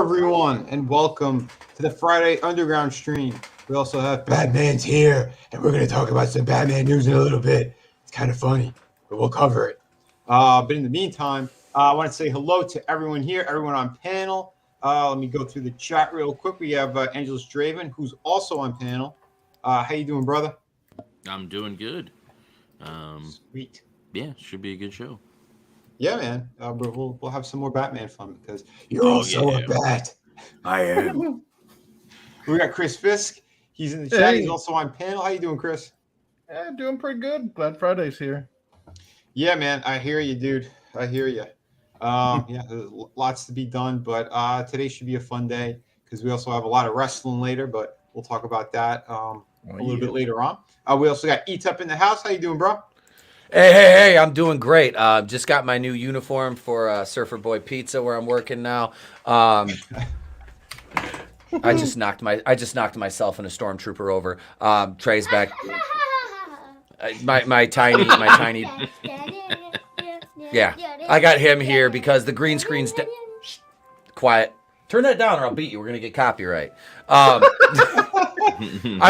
everyone, and welcome to the Friday Underground stream. We also have Batman's here, and we're going to talk about some Batman news in a little bit. It's kind of funny, but we'll cover it. But in the meantime, I want to say hello to everyone here, everyone on panel. Let me go through the chat real quick. We have Angelus Draven, who's also on panel. How you doing, brother? I'm doing good. Sweet. Yeah, should be a good show. Yeah, man. We'll have some more Batman fun because you're also a bat. I am. We got Chris Fisk. He's in the chat. He's also on panel. How you doing, Chris? Yeah, doing pretty good. Glad Friday's here. Yeah, man. I hear you, dude. I hear you. Yeah, there's lots to be done, but today should be a fun day because we also have a lot of wrestling later, but we'll talk about that a little bit later on. We also got Eat Up in the house. How you doing, bro? Hey, I'm doing great. Just got my new uniform for Surfer Boy Pizza where I'm working now. I just knocked myself and a stormtrooper over. Trey's back. My tiny. Yeah, I got him here because the green screen's quiet. Turn that down or I'll beat you. We're gonna get copyright. I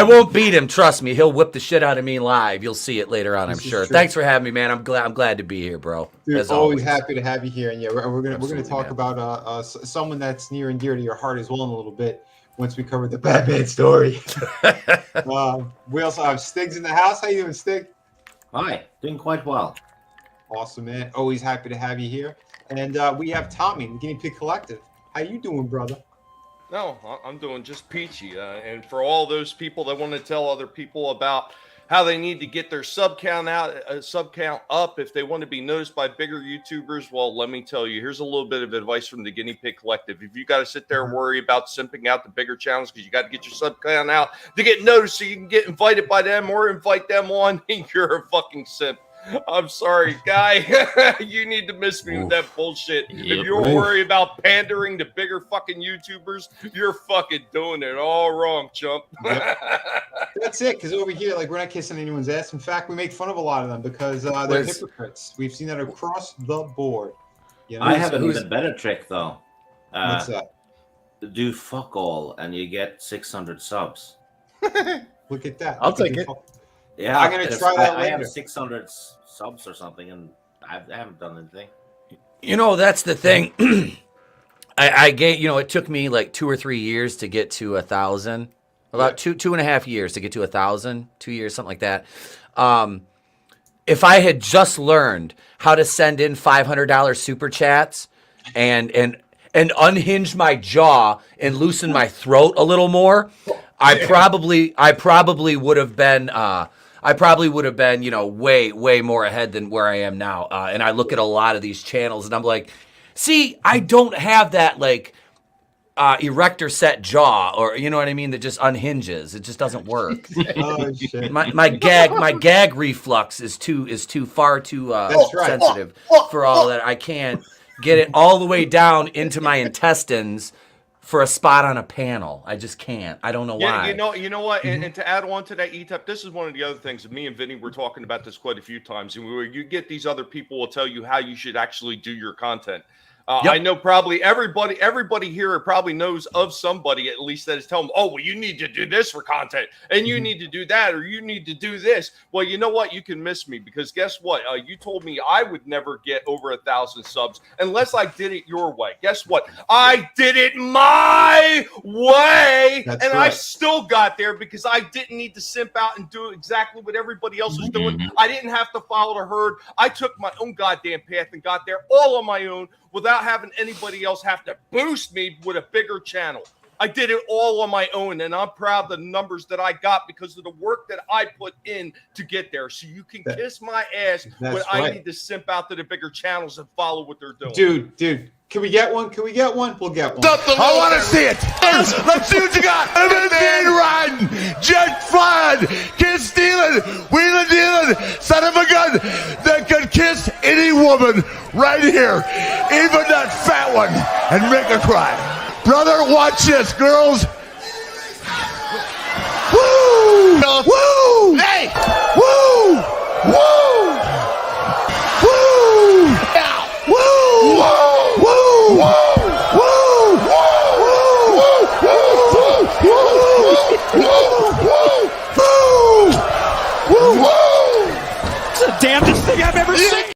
won't beat him. Trust me. He'll whip the shit out of me live. You'll see it later on, I'm sure. Thanks for having me, man. I'm glad to be here, bro. Dude, as always happy to have you here. And yeah, we're gonna talk about someone that's near and dear to your heart as well in a little bit once we cover the Batman story. We also have Stiggs in the house. How you doing, Stig? Hi, doing quite well. Awesome, man. Always happy to have you here. And we have Tommy, the Guinea Pig Collective. How you doing, brother? No, I'm doing just peachy. And for all those people that want to tell other people about how they need to get their sub count up if they want to be noticed by bigger YouTubers, well, let me tell you, here's a little bit of advice from the Guinea Pig Collective. If you got to sit there and worry about simping out the bigger channels because you got to get your sub count out to get noticed so you can get invited by them or invite them on, you're a fucking simp. I'm sorry, guy. You need to miss me with that bullshit. Yep. If you're worried about pandering to bigger fucking YouTubers, you're fucking doing it all wrong, chump. Yep. That's it, because over here, like, we're not kissing anyone's ass. In fact, we make fun of a lot of them because they're hypocrites. We've seen that across the board. You know? I have an even better trick, though. What's that? Do fuck all, and you get 600 subs. Look at that. I'll take it. Yeah, I'm gonna try that later. I have 600 subs or something, and I haven't done anything. You know, that's the thing. I get. You know, it took me like 2 or 3 years to get to 1,000. About two and a half years to get to 1,000. 2 years, something like that. If I had just learned how to send in $500 super chats and unhinge my jaw and loosen my throat a little more, I probably would have been. I probably would have been, you know, way more ahead than where I am now. And I look at a lot of these channels and I'm like, see, I don't have that like erector set jaw, or you know what I mean, that just unhinges. It just doesn't work. Oh shit. My gag reflux is too sensitive for all that. I can't get it all the way down into my intestines for a spot on a panel. I just can't. I don't know why. You know what? And to add on to that, ETEP, this is one of the other things. Me and Vinny were talking about this quite a few times. And where you get these other people will tell you how you should actually do your content. I know probably everybody here probably knows of somebody at least that is telling them, oh, well, you need to do this for content and you need to do that, or you need to do this. Well, you know what? You can miss me because guess what? You told me I would never get over 1,000 subs unless I did it your way. Guess what? I did it my way. That's and right. I still got there because I didn't need to simp out and do exactly what everybody else was doing. I didn't have to follow the herd. I took my own goddamn path and got there all on my own, without having anybody else have to boost me with a bigger channel. I did it all on my own, and I'm proud of the numbers that I got because of the work that I put in to get there. So you can kiss my ass when I need to simp out to the bigger channels and follow what they're doing. Dude, can we get one? We'll get one. I want to see it. Let's see what you got. Limousine riding, jet flying, kiss stealing, wheeling dealing, son of a gun that could kiss any woman right here, even that fat one, and make her cry. Brother, watch this, girls. Woo! Woo! Hey! Woo! Woo! Woo! Woo! Woo! Woo! Woo! Woo! See,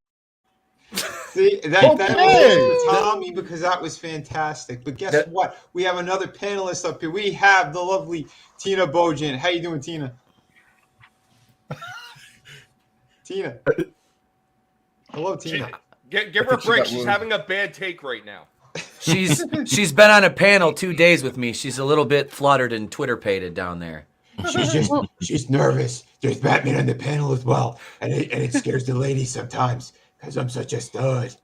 that Okay. was Tommy because that was fantastic. But guess what? We have another panelist up here. We have the lovely Tina Bojan. How you doing, Tina? Tina. Hello, Tina. Give her a she break. got She's wounded. having a bad take right now. She's been on a panel 2 days with me. She's a little bit fluttered and Twitter-pated down there. She's nervous. There's Batman on the panel as well, and it scares the ladies sometimes because I'm such a stud.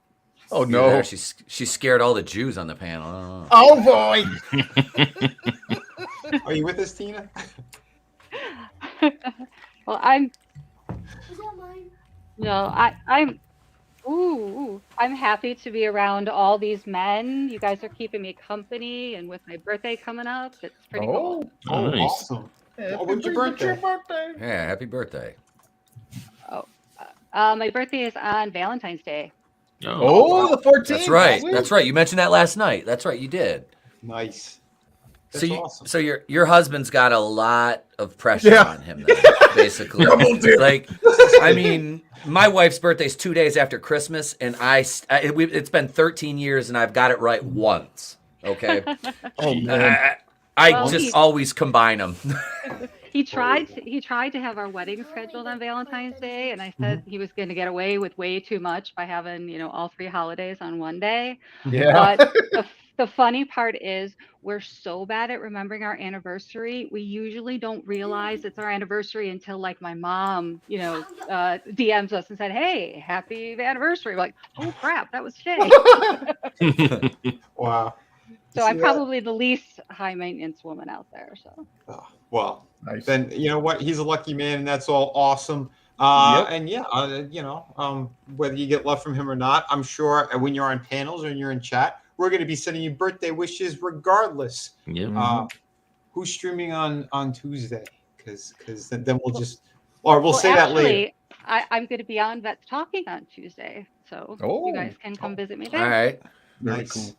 Oh You're no! there. She scared all the Jews on the panel. I don't know. Oh boy! Are you with us, Tina? Well, I'm I'm happy to be around all these men. You guys are keeping me company, and with my birthday coming up, it's pretty cool. Oh, nice. Awesome. When's your birthday? Yeah, happy birthday. My birthday is on Valentine's Day. Oh, the 14th. That's right. Sweet. That's right. You mentioned that last night. That's right. You did. Nice. So That's you, awesome. so your husband's got a lot of pressure Yeah. on him, then, basically. Like, I mean, my wife's birthday's 2 days after Christmas, and it's been 13 years, and I've got it right once. Okay, Oh man! I Well, just always combine them. He tried to have our wedding scheduled on Valentine's Day, and I said he was going to get away with way too much by having all 3 holidays on one day. Yeah. But the funny part is we're so bad at remembering our anniversary. We usually don't realize it's our anniversary until like my mom, DMs us and said, "Hey, happy anniversary." We're like, "Oh crap, that was Shay." Wow. So You I'm see that? probably the least high maintenance woman out there. So Oh, well, Nice. then you know what? He's a lucky man, and that's all awesome. Yep. And yeah, whether you get love from him or not, I'm sure when you're on panels or when you're in chat, we're going to be sending you birthday wishes regardless. Yeah. Who's streaming on Tuesday? Because then we'll say that later. I'm going to be on Vets Talking on Tuesday, so Oh. you guys can come visit me All there. right. Very Nice. cool.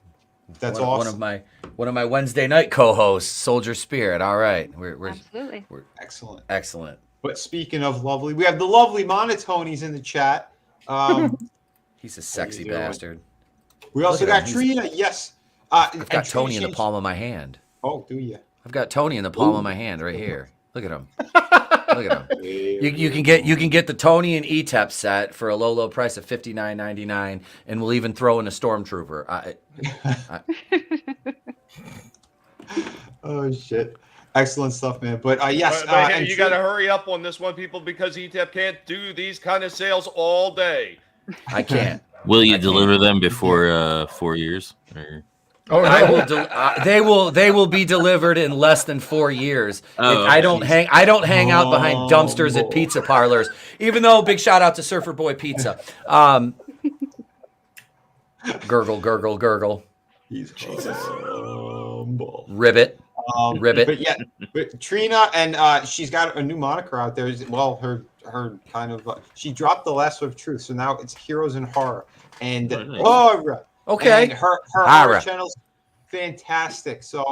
That's one awesome. one of my Wednesday night co-hosts, Soldier Spirit. All right, we're Absolutely. Excellent. excellent. But speaking of lovely, we have the lovely Monotonies in the chat. He's a sexy doing? bastard. We also Look at got him, he's- Trina. Yes. I've got Tony in the palm of my hand. Oh, do you? I've got Tony in the palm of my hand right here. Look at him. Look at him. You can get the Tony and ETEP set for a low price of $59.99, and we'll even throw in a Stormtrooper. Oh shit! Excellent stuff, man. But yes, But and you got to hurry up on this one, people, because ETEP can't do these kind of sales all day. I can't. Will you deliver them before 4 years? Or... Oh no! They will be delivered in less than 4 years. Oh, I don't hang out behind dumpsters at Oh. pizza parlors. Even though big shout out to Surfer Boy Pizza. Gurgle, gurgle, gurgle. he's humble. Ribbit. Ribbit. But yeah, but Trina, and she's got a new moniker out there. Well, her kind of she dropped the Lasso of Truth, so now it's Heroes in Horror. And Nice. Okay. and her Horror. channel's fantastic. So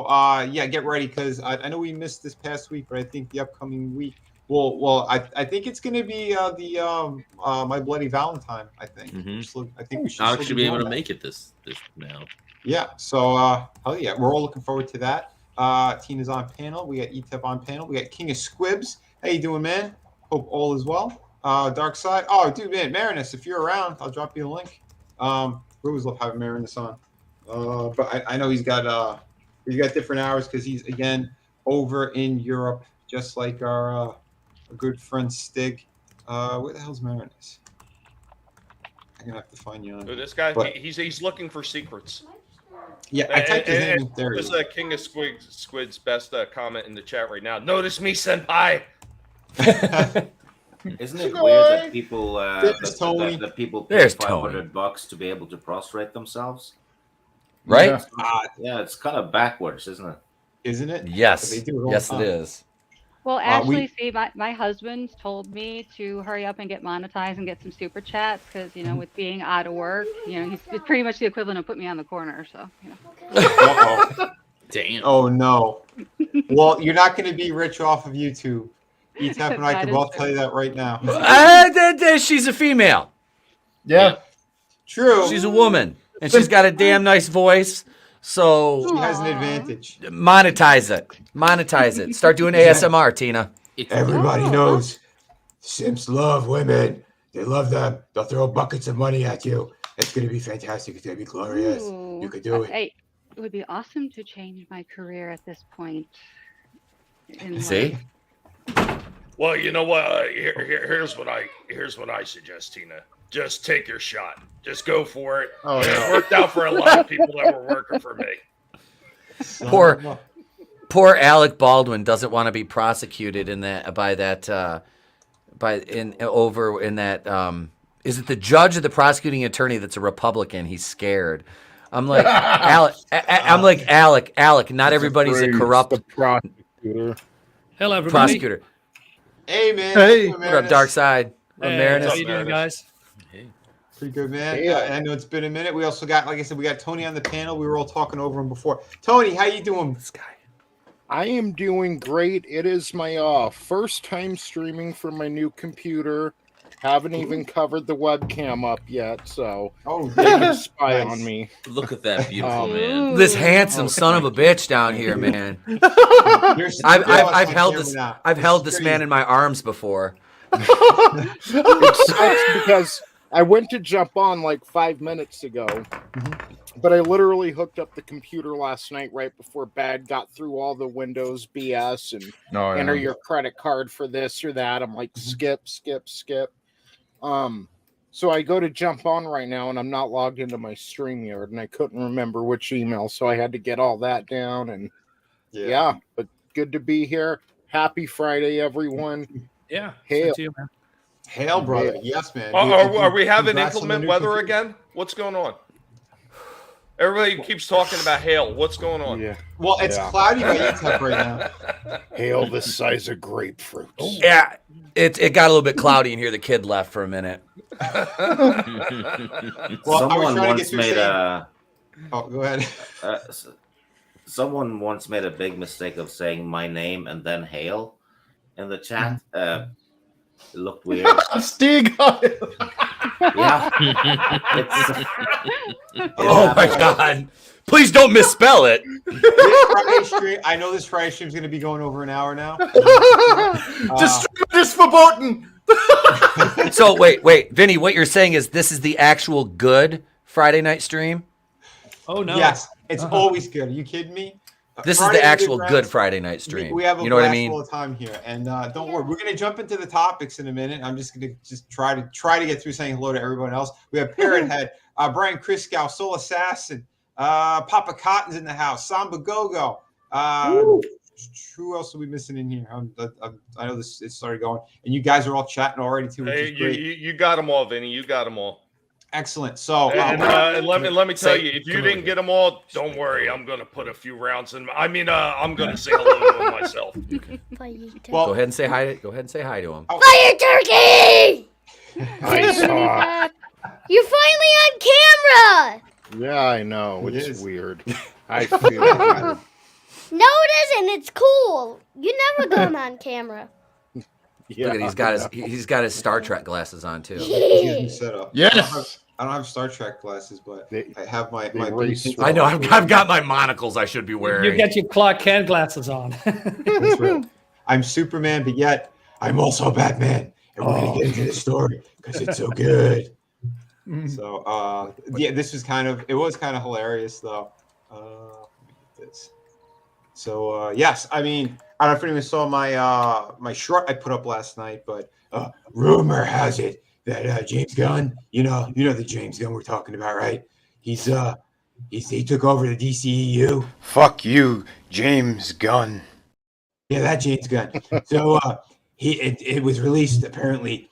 yeah, get ready because I know we missed this past week, but I think the upcoming week. Well, I think it's going to be the My Bloody Valentine. I think. Mhm. I think we should I'll still actually be able doing to that. make it this now. Yeah. So hell yeah, we're all looking forward to that. Tina's on panel. We got ETEP on panel. We got King of Squibs. How you doing, man? Hope all is well. Dark Side. Oh, dude, man, Marinus, if you're around, I'll drop you a link. We always love having Marinus on. But I know he's got different hours because he's again over in Europe, just like our good friend Stig. Where the hell's Marinus? I'm gonna have to find you on. So this guy, But- he's looking for secrets. Yeah, I typed his name. And There he this is. is King of Squid's best comment in the chat right now. Notice me, senpai. Isn't it weird that people There's Tony. that people pay There's Tony. $500 to be able to prostrate themselves? Right? Yeah. Yeah, it's kind of backwards, isn't it? Isn't it? Yes. They do it all Yes, the it time. is. Well, we- actually, see, my husband told me to hurry up and get monetized and get some super chats because, with being out of work, he's pretty much the equivalent of put me on the corner. So, Uh-oh. Damn. Oh no. Well, you're not going to be rich off of YouTube. ETEP and I That can is both true. tell you that right now. She's a female. Yeah. True. She's a woman, and she's got a damn nice voice. So She has an Aw. advantage. monetize it. Monetize it. Start doing ASMR, Tina. Everybody Oh, knows simps love women. They love them. They'll throw buckets of money at you. It's going to be fantastic. It's going to be glorious. You could do it. Hey, it would be awesome to change my career at this point. In See? life. Well, you know what? Here's what I suggest, Tina. Just take your shot. Just go for it. Oh, It no. worked out for a lot of people that were working for me. Poor Alec Baldwin doesn't want to be prosecuted in that is it the judge or the prosecuting attorney that's a Republican? He's scared. I'm like Alec. Not everybody's a corrupt The prosecutor. Hello, everybody. prosecutor. Hey, man. Hey. What up, Dark Side? Hey, Marinus? how you doing, guys? Pretty good, man. Yeah. I know it's been a minute. We also got, like I said, we got Tony on the panel. We were all talking over him before. Tony, how you doing? This guy. I am doing great. It is my first time streaming from my new computer. Haven't even covered the webcam up yet, so Oh, they can spy Nice. on me. Look at that beautiful Um, man. This handsome son of a bitch down here, man. I've held this man in my arms before. It sucks because I went to jump on like 5 minutes ago, but I literally hooked up the computer last night right before bed, got through all the Windows BS and No, enter your credit card for this or that. I'm like, skip. So I go to jump on right now and I'm not logged into my StreamYard and I couldn't remember which email, so I had to get all that down and yeah, but good to be here. Happy Friday, everyone. Yeah. Hail. same to you, man. Hail, brother. Yes, man. Are we having Congrats on the inclement new weather computer. again? What's going on? Everybody keeps talking about hail. What's going on? Yeah. Well, it's Yeah. cloudy by ETEP right now. Hail the size of grapefruit. Yeah, it got a little bit cloudy in here. The kid left for a minute. Well, I was Someone trying to get once through made saying- a Oh, go ahead. someone once made a big mistake of saying my name and then hail in the chat. It looked weird. Stig. Yeah. It's, Oh my god! Please don't misspell it. This Friday stream, I know this Friday stream is going to be going over an hour now. Just stream this verboten. So wait, Vinny, what you're saying is this is the actual good Friday night stream? Oh, no. Yes, it's always good. Are you kidding me? This is Friday the actual Underground, good Friday night stream. We have a You know what I blast mean? all the time here, and don't worry, we're going to jump into the topics in a minute. I'm just going to try to get through saying hello to everyone else. We have Parrot Head, Brian Kriskow, Soul Assassin, Papa Cotton's in the house, Samba Gogo. Who else are we missing in here? I know it started going, and you guys are all chatting already too, which Hey, is great. you got them all, Vinny. You got them all. Excellent. So, And let me tell say- you, if you come didn't over get them all, don't worry. I'm gonna put a few rounds in. I'm gonna say hello to them myself. well, Go ahead and say hi. Go ahead and say hi to him. Fire turkey! I saw. You're finally on camera! Yeah, I know. It It's is. weird. I feel weird. No, it isn't. It's cool. You never gone on camera. Yeah, Look at he's got his Star Trek glasses on too. excuse me, setup. Yes. I don't have Star Trek glasses, but They- I have my they blue race tint- I know. I've got my monocles I should be You wearing. got your Clark Kent glasses on. That's right. I'm Superman, but yet I'm also Batman, and we're gonna get into the story because it's so good. So, yeah, this was it was kind of hilarious though. Let me get this. So, yes, I mean, I don't know if anyone saw my short I put up last night, but rumor has it that James Gunn, you know the James Gunn we're talking about, right? He took over the DCEU. Fuck you, James Gunn. Yeah, that James Gunn. So it was released apparently.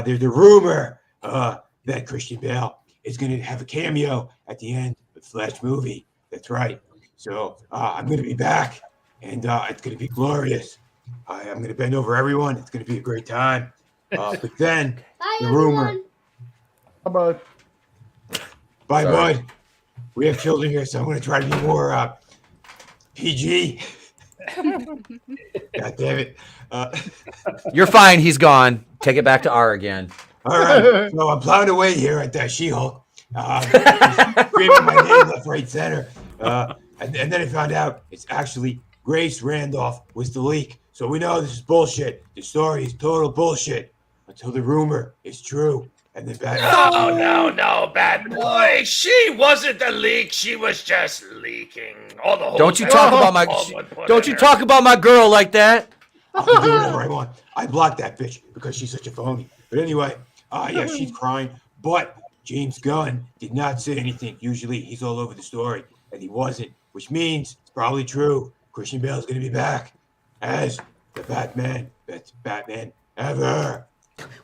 There's a rumor that Christian Bale is going to have a cameo at the end of the Flash movie. That's right. So I'm going to be back, and it's going to be glorious. I'm going to bend over everyone. It's going to be a great time. But then Bye, the rumor. everyone. Bye-bye. Bye, Sorry. bud. We have children here, so I'm going to try to be more PG. God damn it. You're fine. He's gone. Take it back to R again. All right. So I'm plowing away here at that She-Hulk. Screaming my name left, right, center. And then I found out it's actually Grace Randolph was the leak. So we know this is bullshit. The story is total bullshit until the rumor is true. And then Batman. No, bad boy. She wasn't the leak. She was just leaking. All the Don't you talk about my talk about my girl like that. I can do whatever I want. I blocked that bitch because she's such a phony. But anyway, yeah, she's crying. But James Gunn did not say anything. Usually he's all over the story, and he wasn't, which means it's probably true. Christian Bale's going to be back as the Batman, best Batman ever.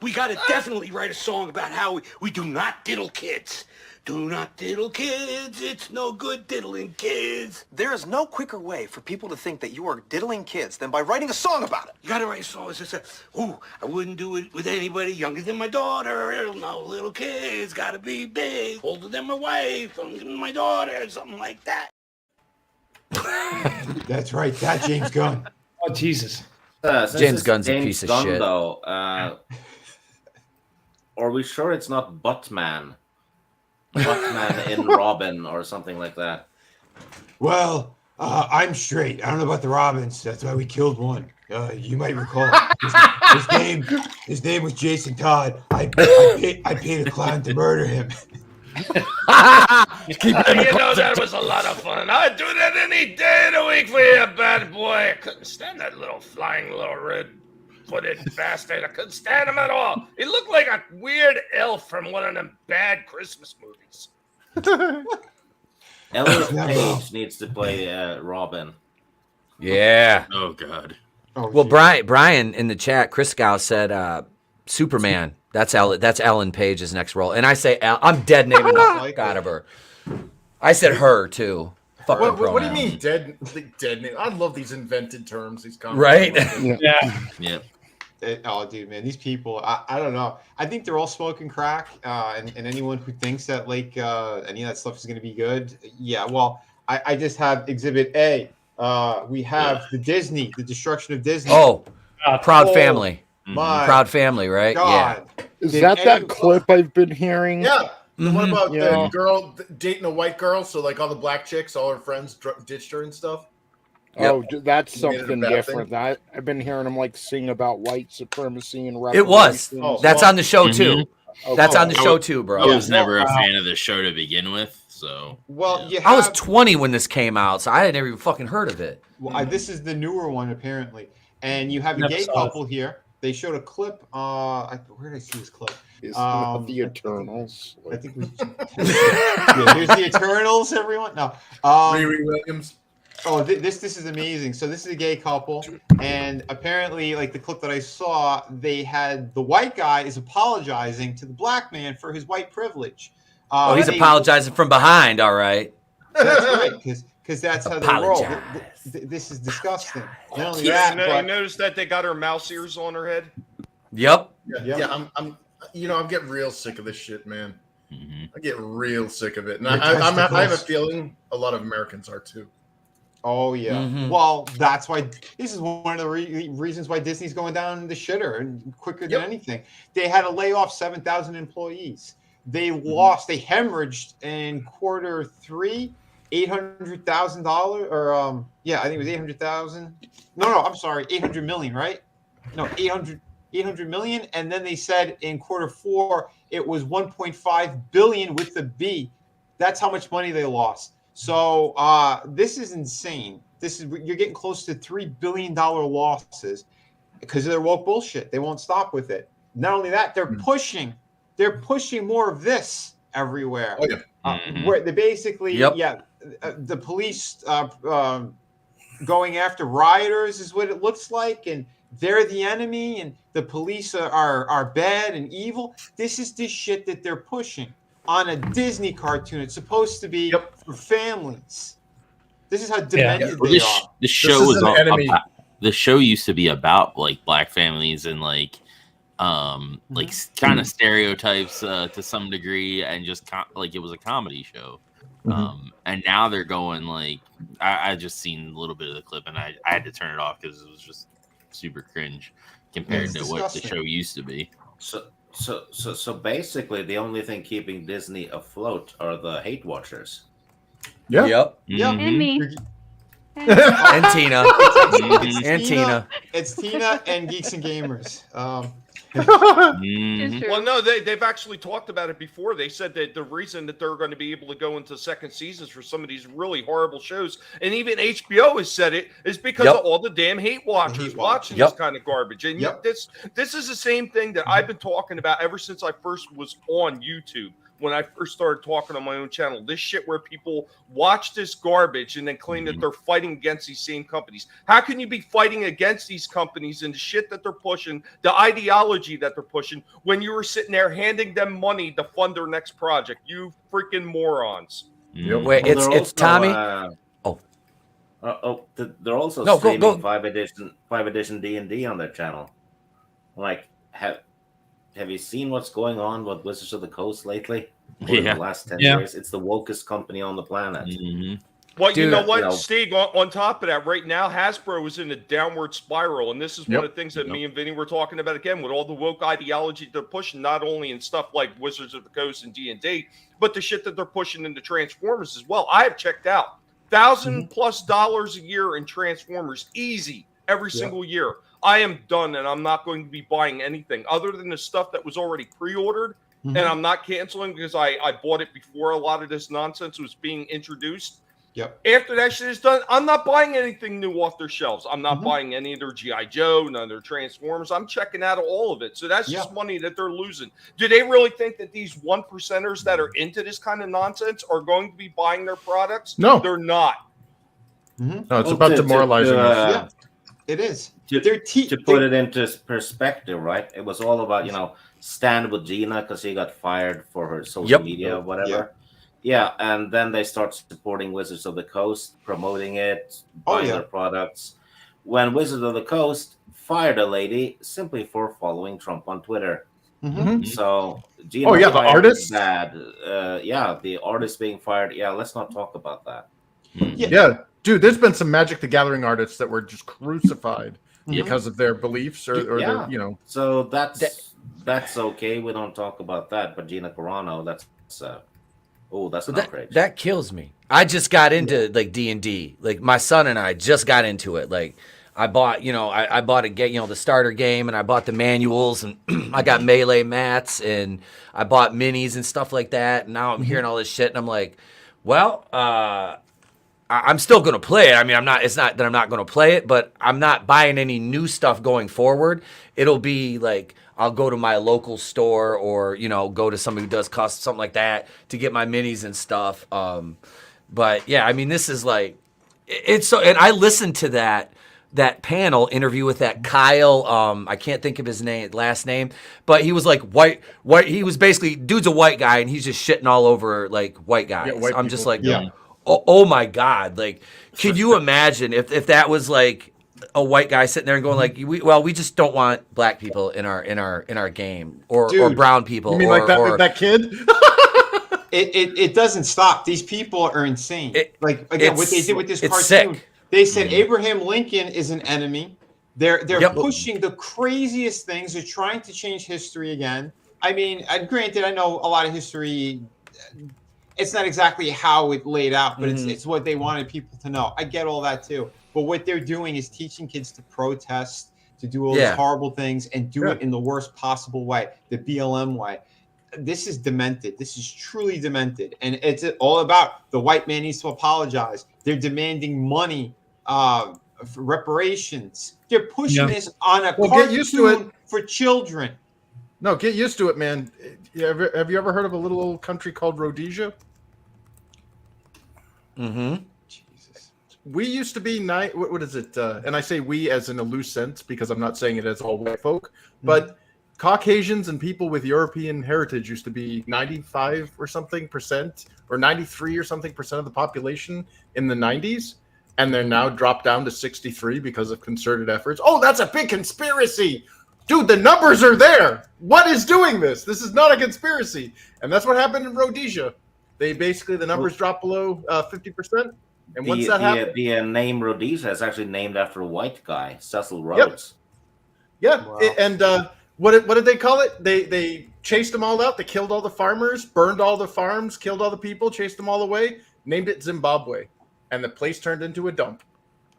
We got to definitely write a song about how we do not diddle kids. Do not diddle kids. It's no good diddling kids. There is no quicker way for people to think that you are diddling kids than by writing a song about it. You got to write a song that says, "Ooh, I wouldn't do it with anybody younger than my daughter. No little kids, got to be big, older than my wife, older than my daughter," something like that. That's right. That James Gunn. Oh, Jesus. James Gunn's a piece of Gunn, shit. Though, are we sure it's not Buttman? Buttman in Robin or something like that. Well, I'm straight. I don't know about the Robins. That's why we killed one. You might recall. His name was Jason Todd. I paid a clown to murder him. That was a lot of fun. I'd do that any day of the week for you, bad boy. I couldn't stand that little flying little red-footed bastard. I couldn't stand him at all. He looked like a weird elf from one of them bad Christmas movies. Elliot Page needs to play Robin. Yeah. Oh God. Well, Brian in the chat, Chris Gow said Superman. That's Ellen Page's next role. And I say I'm dead naming the fuck out of her. I said her too. What do you mean dead name? I love these invented terms. These right? Yeah. Oh, dude, man, these people. I don't know. I think they're all smoking crack. And anyone who thinks that like any of that stuff is going to be good, yeah. Well, I just have Exhibit A. We have the destruction of Disney. Oh, Proud Family. My Proud Family, right? God. Yeah. Is that clip I've been hearing? Yeah. The one about Yeah. the girl dating a white girl, so like all the black chicks, all her friends ditched her and stuff. Oh, that's Made it a something bad different. I've been hearing them like sing about white supremacy and It was. reparations. That's on the show too. Okay. That's on the show too, bro. I was never a fan of the show to begin with, so. Well, you I was have- 20 when this came out, so I had never even fucking heard of it. Well, this is the newer one apparently, and you have a Never gay saw it. couple here. They showed a clip. Where did I see this clip? It's not the Eternals. I think we. Yeah, here's the Eternals, everyone. No. Riri Williams. Oh, this is amazing. So this is a gay couple, and apparently, like the clip that I saw, they had the white guy is apologizing to the black man for his white privilege. He's apologizing from behind. All right. That's right, because that's how they roll. Apologize. This is disgusting. Not only Yeah, that, you noticed that they got her mouse ears on her head? Yep. Yeah, I'm getting real sick of this shit, man. I get real sick of it, and Your I have a testicles. feeling a lot of Americans are too. Oh yeah. Mhm. Well, that's why this is one of the reasons why Disney's going down the shitter and quicker than anything. They had to lay off 7,000 employees. They lost. They hemorrhaged in quarter three, $800,000 or I think it was 800,000. No, I'm sorry, 800 million, right? No, 800 million. And then they said in quarter four it was 1.5 billion with the B. That's how much money they lost. So this is insane. You're getting close to $3 billion losses because of their woke bullshit. They won't stop with it. Not only that, they're pushing more of this everywhere. Oh, yeah. Where they basically, Yep. The police going after rioters is what it looks like, and they're the enemy, and the police are bad and evil. This is the shit that they're pushing on a Disney cartoon. It's supposed to be for families. This is how demented Well, they are. the show was all about, the show used to be about like black families and like kind of stereotypes to some degree, and just like it was a comedy show. And now they're going like I just seen a little bit of the clip, and I had to turn it off because it was just super cringe compared to what the show used to be. So basically, the only thing keeping Disney afloat are the hate watchers. Yeah. Yep. And me. And Tina. It's And Tina. It's Tina and Geeks and Gamers. Well, no, they've actually talked about it before. They said that the reason that they're going to be able to go into second seasons for some of these really horrible shows, and even HBO has said it, is because of all the damn hate watchers watching this kind of garbage. And this is the same thing that I've been talking about ever since I first was on YouTube. When I first started talking on my own channel, this shit where people watch this garbage and then claim that they're fighting against these same companies. How can you be fighting against these companies and the shit that they're pushing, the ideology that they're pushing, when you were sitting there handing them money to fund their next project? You freaking morons. Wait, it's Tommy. They're also streaming 5 edition D&D on their channel. Like, have you seen what's going on with Wizards of the Coast lately? In the last 10 years, it's the wokest company on the planet. Well, you know what, Steve, on top of that, right now, Hasbro is in a downward spiral. And this is one of the things that me and Vinny were talking about again, with all the woke ideology they're pushing, not only in stuff like Wizards of the Coast and D&D, but the shit that they're pushing into Transformers as well. I have checked out $1,000+ a year in Transformers, easy, every single year. I am done, and I'm not going to be buying anything other than the stuff that was already pre-ordered, and I'm not canceling because I bought it before a lot of this nonsense was being introduced. After that shit is done, I'm not buying anything new off their shelves. I'm not buying any of their G.I. Joe, none of their Transformers. I'm checking out all of it. So that's just money that they're losing. Do they really think that these 1%ers that are into this kind of nonsense are going to be buying their products? No. They're not. No, it's about demoralizing us. It is. To put it into perspective, right? It was all about, stand with Gina because she got fired for her social media or whatever. Yeah, and then they start supporting Wizards of the Coast, promoting it, buying their products. When Wizards of the Coast fired a lady simply for following Trump on Twitter. So, Gina the artist? Bad. The artist being fired. Yeah, let's not talk about that. Yeah, dude, there's been some Magic the Gathering artists that were just crucified because of their beliefs or their, So that's okay. We don't talk about that. But Gina Carano, that's an outrage. That kills me. I just got into like D&D. Like my son and I just got into it. Like I bought, I bought a game, the starter game, and I bought the manuals, and I got melee mats, and I bought minis and stuff like that. And now I'm hearing all this shit, and I'm like, well, I'm still going to play it. I mean, it's not that I'm not going to play it, but I'm not buying any new stuff going forward. It'll be like, I'll go to my local store or, go to somebody who does custom, something like that to get my minis and stuff. But yeah, I mean, this is like, it's so, and I listened to that panel interview with that Kyle, I can't think of his last name, but he was like white, he was basically, dude's a white guy and he's just shitting all over like white guys. I'm just like, oh my God. Like, can you imagine if that was like a white guy sitting there and going like, we just don't want black people in our game or brown people. You mean that kid? It doesn't stop. These people are insane. What they did with this cartoon. Sick. They said Abraham Lincoln is an enemy. They're pushing the craziest things. They're trying to change history again. I mean, granted, I know a lot of history. It's not exactly how it laid out, but it's what they wanted people to know. I get all that too. But what they're doing is teaching kids to protest, to do all these horrible things, and do it in the worst possible way, the BLM way. This is demented. This is truly demented. And it's all about the white man needs to apologize. They're demanding money for reparations. They're pushing this on a cartoon get used to it. For children. No, get used to it, man. Have you ever heard of a little old country called Rhodesia? Jesus. We used to be what is it? And I say we as in a loose sense because I'm not saying it as all white folk, but Caucasians and people with European heritage used to be 95 or something percent, or 93 or something percent of the population in the 90s, and they're now dropped down to 63 because of concerted efforts. Oh, that's a big conspiracy. Dude, the numbers are there. What is doing this? This is not a conspiracy. And that's what happened in Rhodesia. They basically, the numbers dropped below 50%. And once that happened... The name Rhodesia is actually named after a white guy, Cecil Rhodes. Yeah, wow. And What did they call it? They chased them all out. They killed all the farmers, burned all the farms, killed all the people, chased them all away. Named it Zimbabwe, and the place turned into a dump.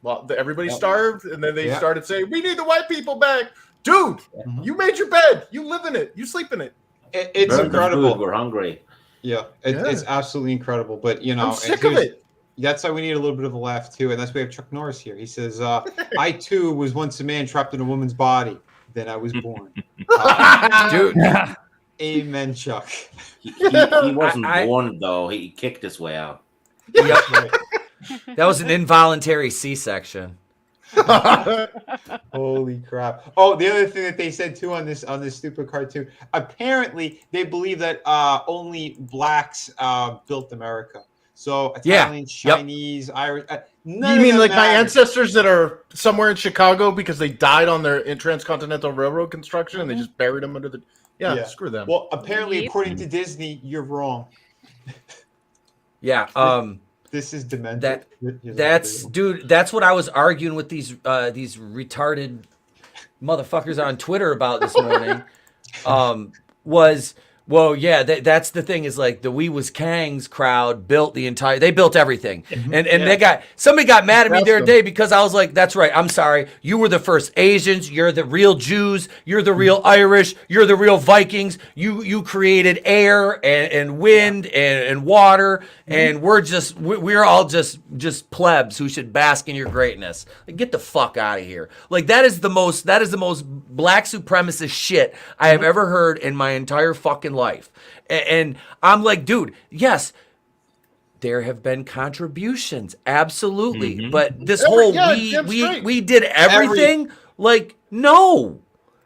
Well, everybody starved, and then they started saying, "We need the white people back." Dude, you made your bed. You live in it. You sleep in it. It's incredible. We're hungry. Yeah, it's absolutely incredible. But I'm sick of it. That's why we need a little bit of a laugh too, and that's why we have Chuck Norris here. He says, "I too was once a man trapped in a woman's body. Then I was born." Dude, amen, Chuck. He wasn't born though. He kicked his way out. Yep. That was an involuntary C-section. Holy crap! Oh, the other thing that they said too on this stupid cartoon. Apparently, they believe that only blacks built America. So Italians, Chinese, Irish. You mean like my ancestors that are somewhere in Chicago because they died on their transcontinental railroad construction and they just buried them under the. Yeah, screw them. Well, apparently, according to Disney, you're wrong. Yeah. This is demented. That's what I was arguing with these retarded motherfuckers on Twitter about this morning. That's the thing is like the We Was Kangs crowd built they built everything. And somebody got mad at me the other day because I was like, that's right, I'm sorry. You were the first Asians, you're the real Jews, you're the real Irish, you're the real Vikings. You created air and wind and water, and we're all just plebs who should bask in your greatness. Like, get the fuck out of here. Like that is the most black supremacist shit I have ever heard in my entire fucking life. And I'm like, dude, yes, there have been contributions, absolutely, but this we did everything. Like, no,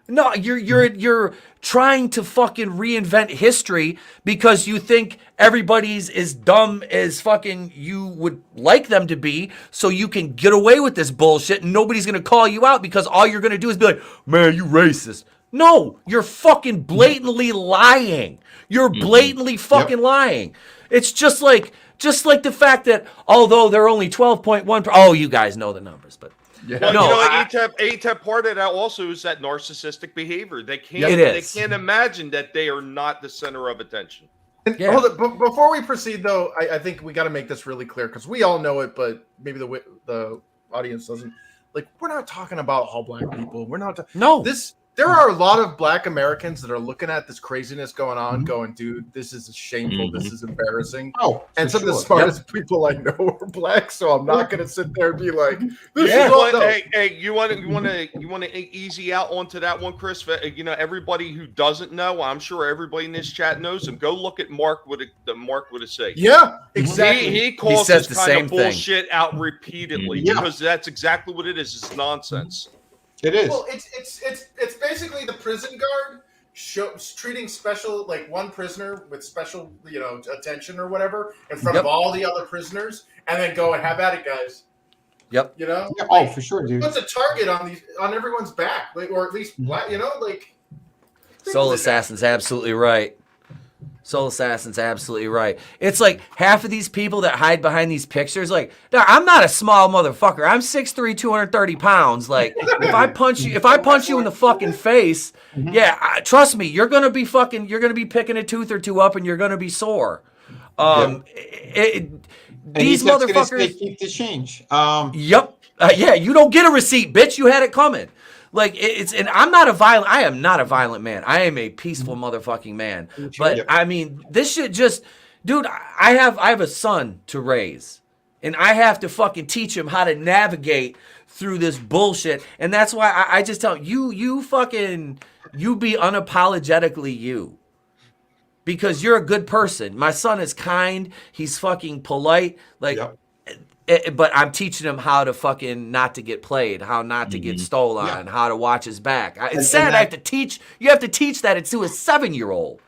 you're trying to fucking reinvent history because you think everybody's as dumb as fucking you would like them to be, so you can get away with this bullshit and nobody's gonna call you out because all you're gonna do is be like, man, you racist. No, you're fucking blatantly lying. You're blatantly fucking lying. It's just like the fact that although they're only 12.1, oh, you guys know the numbers, but ATEP part of that also is that narcissistic behavior. They can't imagine that they are not the center of attention. Hold it, but before we proceed, though, I think we got to make this really clear because we all know it, but maybe the audience doesn't. Like, we're not talking about all black people. We're not. There are a lot of black Americans that are looking at this craziness going on, going, dude, this is shameful. This is embarrassing. And some of the smartest people I know are black, so I'm not going to sit there and be like, this is all. Hey, you want to easy out onto that one, Chris? Everybody who doesn't know, I'm sure everybody in this chat knows him. Go look at Mark would have said. Yeah, exactly. He calls this kind of bullshit out repeatedly because that's exactly what it is. It's nonsense. It is. Well, it's basically the prison guard treating special, like one prisoner with special, attention or whatever in front of all the other prisoners, and then go and have at it, guys. Yep. For sure, dude. Puts a target on everyone's back, or at least Soul Assassin's absolutely right. Soul Assassin's absolutely right. It's like half of these people that hide behind these pictures, like, I'm not a small motherfucker. I'm 6'3", 230 pounds. Like, if I punch you in the fucking face, trust me, you're gonna be picking a tooth or two up, and you're gonna be sore. These motherfuckers keep the change. You don't get a receipt, bitch. You had it coming. Like and I am not a violent man. I am a peaceful motherfucking man. But I mean, this shit just, dude, I have a son to raise, and I have to fucking teach him how to navigate through this bullshit. And that's why I just tell you be unapologetically you. Because you're a good person. My son is kind. He's fucking polite. Like, but I'm teaching him how to fucking not to get played, how not to get stolen, how to watch his back. It's sad. You have to teach that to a 7-year-old.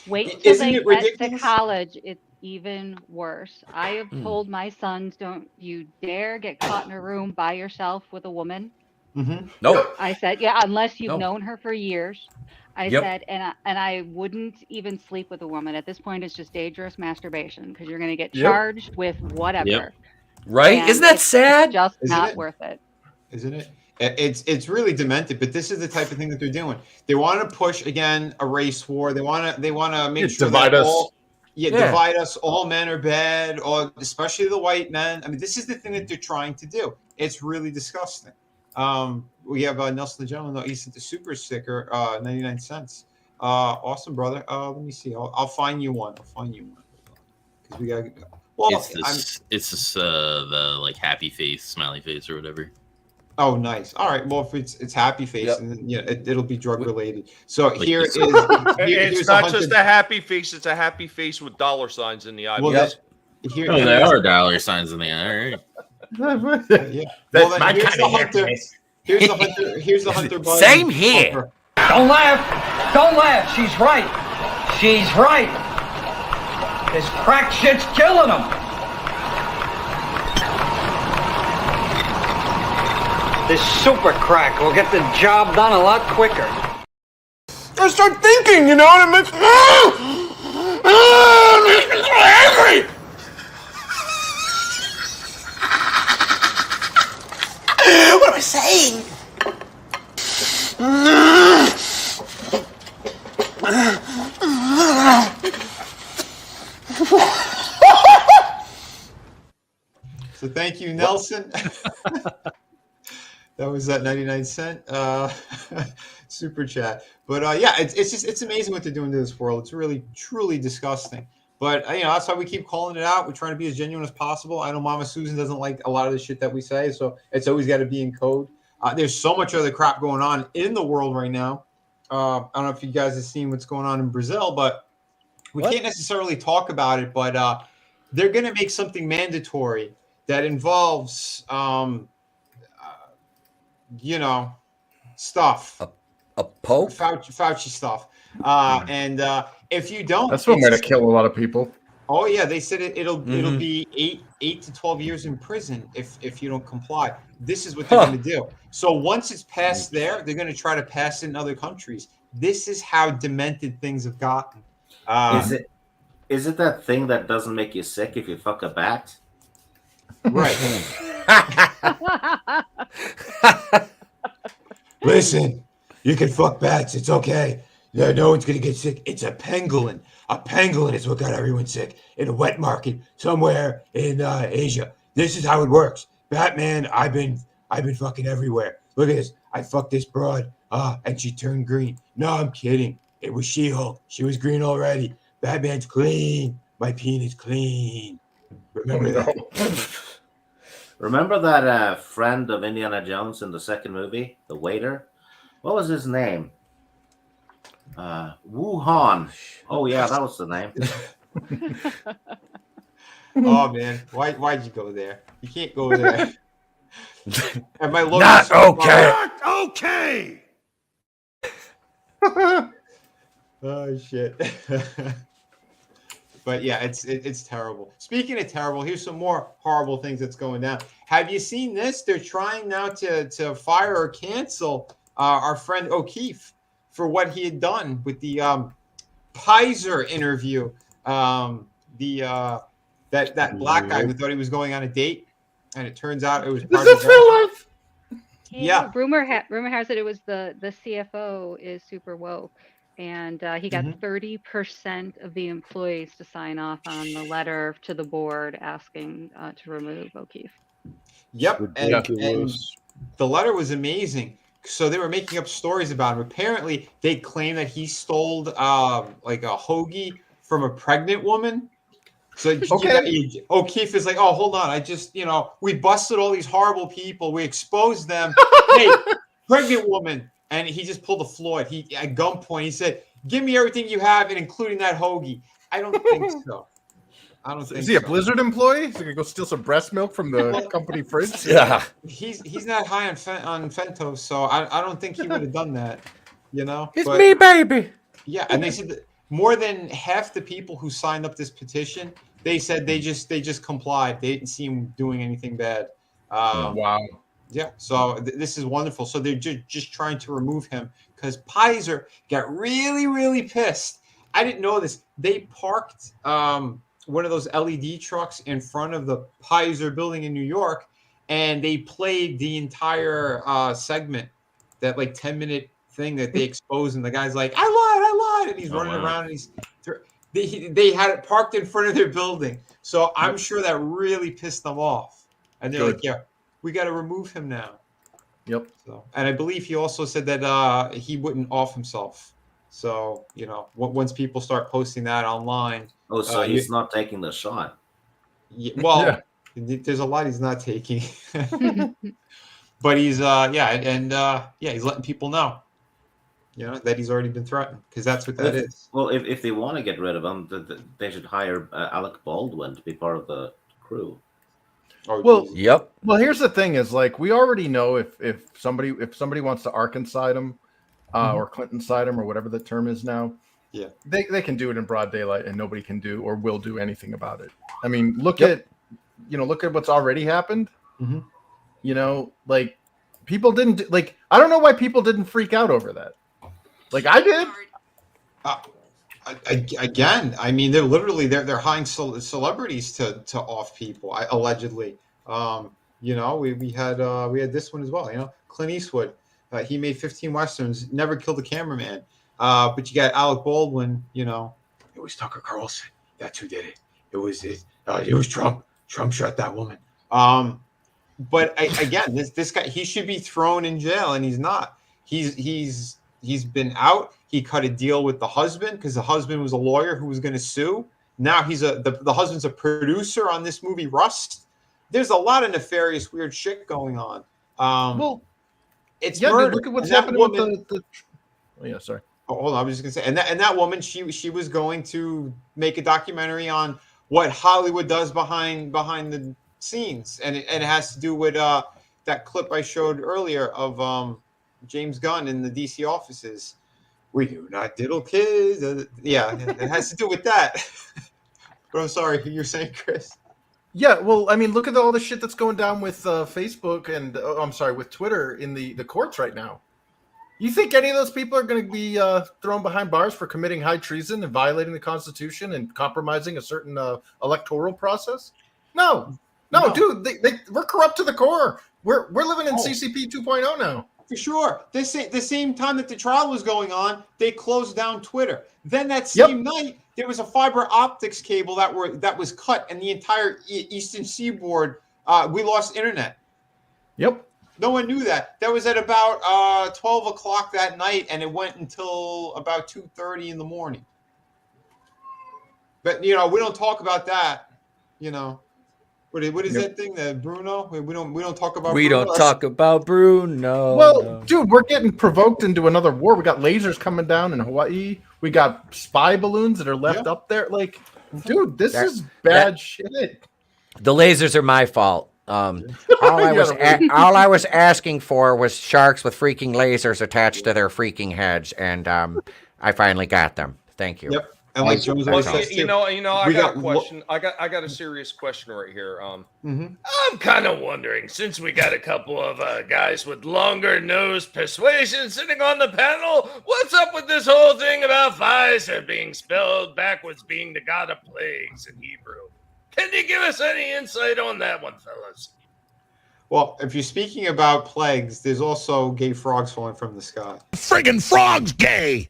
Wait till they get to college. It's even worse. I have told my sons, don't you dare get caught in a room by yourself with a woman. Nope. I said, unless you've known her for years. I said, and I wouldn't even sleep with a woman. At this point, it's just dangerous masturbation because you're going to get charged with whatever. Right? And isn't that sad? It's just not worth it. Isn't it? It's really demented, but this is the type of thing that they're doing. They want to push again a race war. They want to make sure divide that us. all divide us. All men are bad, or especially the white men. I mean, this is the thing that they're trying to do. It's really disgusting. We have Nelson the Gentleman, though. He sent the super sticker, 99 cents. Awesome, brother. Let me see. I'll find you one. Because we got. Well, it's this the like happy face, smiley face, or whatever. Oh, nice. All right. Well, if it's happy face, Yep. and then, it'll be drug related. So Like here this. is. It's not just a happy face; it's a happy face with dollar signs in the eye. Well, Yep. Here, Oh, there are dollar signs in the eye. All right. Yeah. That's Well, my here's kind the of hunter. happiness. Here's the hunter. Here's the hunter. Button. Same here. Hunter. Don't laugh. Don't laugh. She's right. She's right. This crack shit's killing them. This super crack will get the job done a lot quicker. I start thinking, and it makes me so angry. What am I saying? So thank you, Nelson. That was that 99 cent super chat. But it's amazing what they're doing to this world. It's really, truly disgusting. But that's why we keep calling it out. We're trying to be as genuine as possible. I know Mama Susan doesn't like a lot of the shit that we say, so it's always got to be in code. There's so much other crap going on in the world right now. I don't know if you guys have seen what's going on in Brazil, but we can't necessarily talk about it. But they're going to make something mandatory that involves stuff. A pope? Fauci stuff. And if you don't, That's one way to kill a lot of people. Oh yeah, they said it'll be 8 to 12 years in prison if you don't comply. This is what they're going to do. So once it's passed there, they're going to try to pass it in other countries. This is how demented things have gotten. Is it that thing that doesn't make you sick if you fuck a bat? Right. Listen, you can fuck bats. It's okay. No one's going to get sick. It's a pangolin. A pangolin is what got everyone sick in a wet market somewhere in Asia. This is how it works. Batman, I've been fucking everywhere. Look at this. I fucked this broad. And she turned green. No, I'm kidding. It was She-Hulk. She was green already. Batman's clean. My penis clean. Remember that. Remember that friend of Indiana Jones in the second movie, the waiter? What was his name? Wuhan. Oh yeah, that was the name. Oh man, why'd you go there? You can't go there. And my Not okay. Not okay. Oh shit. But yeah, it's terrible. Speaking of terrible, here's some more horrible things that's going down. Have you seen this? They're trying now to fire or cancel our friend O'Keefe for what he had done with the Pizer interview. That black guy who thought he was going on a date, and it turns out it was part of real life? Yeah. Rumor has it was the CFO is super woke, and he got 30% of the employees to sign off on the letter to the board asking to remove O'Keefe. Yep, and the letter was amazing. So they were making up stories about him. Apparently, they claim that he stole like a hoagie from a pregnant woman. So O'Keefe is like, oh, hold on. I just, we busted all these horrible people. We exposed them. Hey, pregnant woman. And he just pulled a Floyd. He at gunpoint, he said, give me everything you have, and including that hoagie. I don't think so. Is he a Blizzard employee? Is he gonna go steal some breast milk from the company fridge? Yeah. He's not high on Fentos, so I don't think he would have done that. It's me, baby. Yeah, and they said that more than half the people who signed up this petition, they said they just complied. They didn't see him doing anything bad. Wow. Yeah, so this is wonderful. So they're just trying to remove him because Pizer got really, really pissed. I didn't know this. They parked one of those LED trucks in front of the Pizer building in New York, and they played the entire segment, that like 10-minute thing that they exposed, and the guy's like, I lied, and he's running around, and they had it parked in front of their building. So I'm sure that really pissed them off, and they're like, yeah, we got to remove him now. Yep. So, and I believe he also said that he wouldn't off himself. So, once people start posting that online. Oh, so he's not taking the shot. Yeah, well, there's a lot he's not taking. But he's, he's letting people know, that he's already been threatened, because that's what that is. Well, if they want to get rid of him, they should hire Alec Baldwin to be part of the crew. Oh, well, yep. Well, here's the thing: is like we already know if somebody wants to Arkansas him, or Clinton side him, or whatever the term is now. Yeah, they can do it in broad daylight, and nobody can do or will do anything about it. I mean, look at what's already happened. Mm-hmm. Like people didn't like. I don't know why people didn't freak out over that. Like I did. Again, I mean, they're hiring celebrities to off people, allegedly. We had this one as well. Clint Eastwood, he made 15 westerns, never killed a cameraman. But you got Alec Baldwin. It was Tucker Carlson. That's who did it. It was Trump. Trump shot that woman. But again, this guy, he should be thrown in jail, and he's not. He's been out. He cut a deal with the husband, because the husband was a lawyer who was going to sue. Now the husband's a producer on this movie Rust. There's a lot of nefarious, weird shit going on. It's murder. Look at what's happening with the. Oh yeah, sorry. Oh, hold on, I was just gonna say, and that woman, she was going to make a documentary on what Hollywood does behind the scenes, and it has to do with that clip I showed earlier of James Gunn in the DC offices. We do not diddle kids. It has to do with that. But I'm sorry, you're saying, Chris? Yeah, well, I mean, look at all the shit that's going down with Facebook and with Twitter in the courts right now. You think any of those people are going to be thrown behind bars for committing high treason and violating the Constitution and compromising a certain electoral process? No, dude, we're corrupt to the core. We're living in CCP 2.0 now. For sure. The same time that the trial was going on, they closed down Twitter. Then that same night, there was a fiber optics cable that was cut, and the entire Eastern Seaboard, we lost internet. Yep. No one knew that. That was at about 12 o'clock that night, and it went until about 2:30 in the morning. But we don't talk about that. What is that thing that Bruno? We don't talk about. We don't talk about Bruno. Well, dude, we're getting provoked into another war. We got lasers coming down in Hawaii. We got spy balloons that are left up there. Like, dude, this is bad shit. The lasers are my fault. All I was asking for was sharks with freaking lasers attached to their freaking heads, and I finally got them. Thank you. Yep. And like Jones always says, I got a question. I got a serious question right here. I'm kind of wondering, since we got a couple of guys with longer nose persuasion sitting on the panel, what's up with this whole thing about Pfizer being spelled backwards being the god of plagues in Hebrew? Can you give us any insight on that one, fellas? Well, if you're speaking about plagues, there's also gay frogs falling from the sky. Friggin' frogs gay!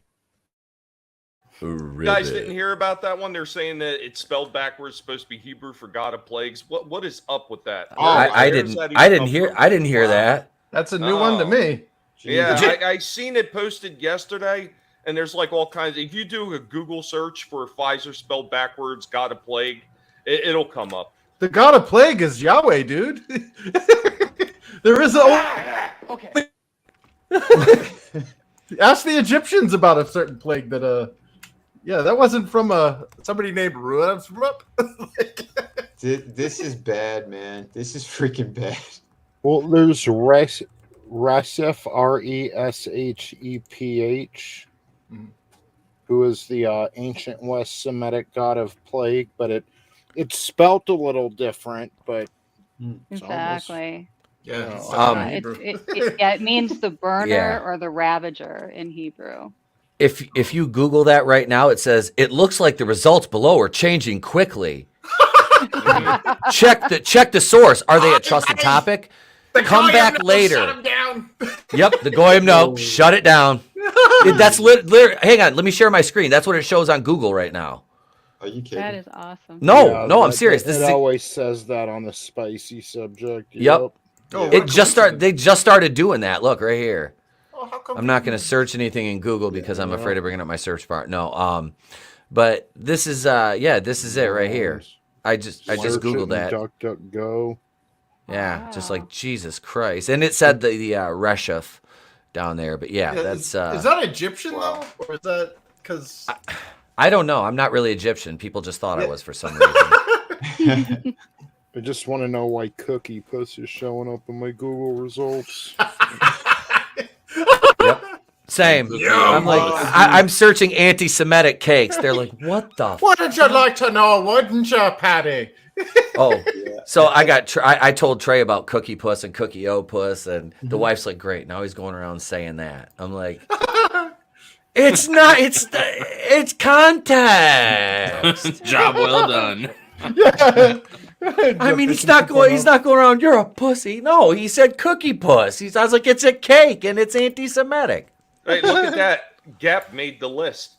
You guys didn't hear about that one? They're saying that it's spelled backwards, supposed to be Hebrew for God of plagues. What is up with that? I didn't hear that. That's a new one to me. Yeah, I seen it posted yesterday, and there's like all kinds. If you do a Google search for Pfizer spelled backwards, God of plague, it'll come up. The god of plague is Yahweh, dude. There is okay. Ask the Egyptians about a certain plague that that wasn't from somebody named Ruab. This is bad, man. This is freaking bad. Well, there's Reseph, Resheph, who is the ancient West Semitic god of plague, but it's spelt a little different, but exactly. It means the burner or the ravager in Hebrew. If you Google that right now, it says it looks like the results below are changing quickly. check the source. Are they a trusted topic? Come back later. Shut him down. Yep, the Goyim no, shut it down. That's hang on, let me share my screen. That's what it shows on Google right now. Are you kidding? That is awesome. No, I'm serious. It always says that on the spicy subject. Yep. Oh, They just started doing that. Look right here. I'm not going to search anything in Google because I'm afraid of bringing up my search bar. No, but this is this is it right here. I just Googled that. DuckDuckGo. Yeah, just like Jesus Christ, and it said the Reshef down there. But that's is that Egyptian though, or is that because I don't know. I'm not really Egyptian. People just thought I was for some reason. I just want to know why Cookie Puss is showing up in my Google results. Same. I'm like, I'm searching anti-Semitic cakes. They're like, what the? Wouldn't you like to know? Wouldn't you, Patty? Oh, so I told Trey about Cookie Puss and Cookie O Puss, and the wife's like, great. Now he's going around saying that. I'm like, it's not. It's context. Job well done. I mean, he's not going around. You're a pussy. No, he said Cookie Puss. I was like, it's a cake and it's anti-Semitic. Hey, look at that. Gap made the list.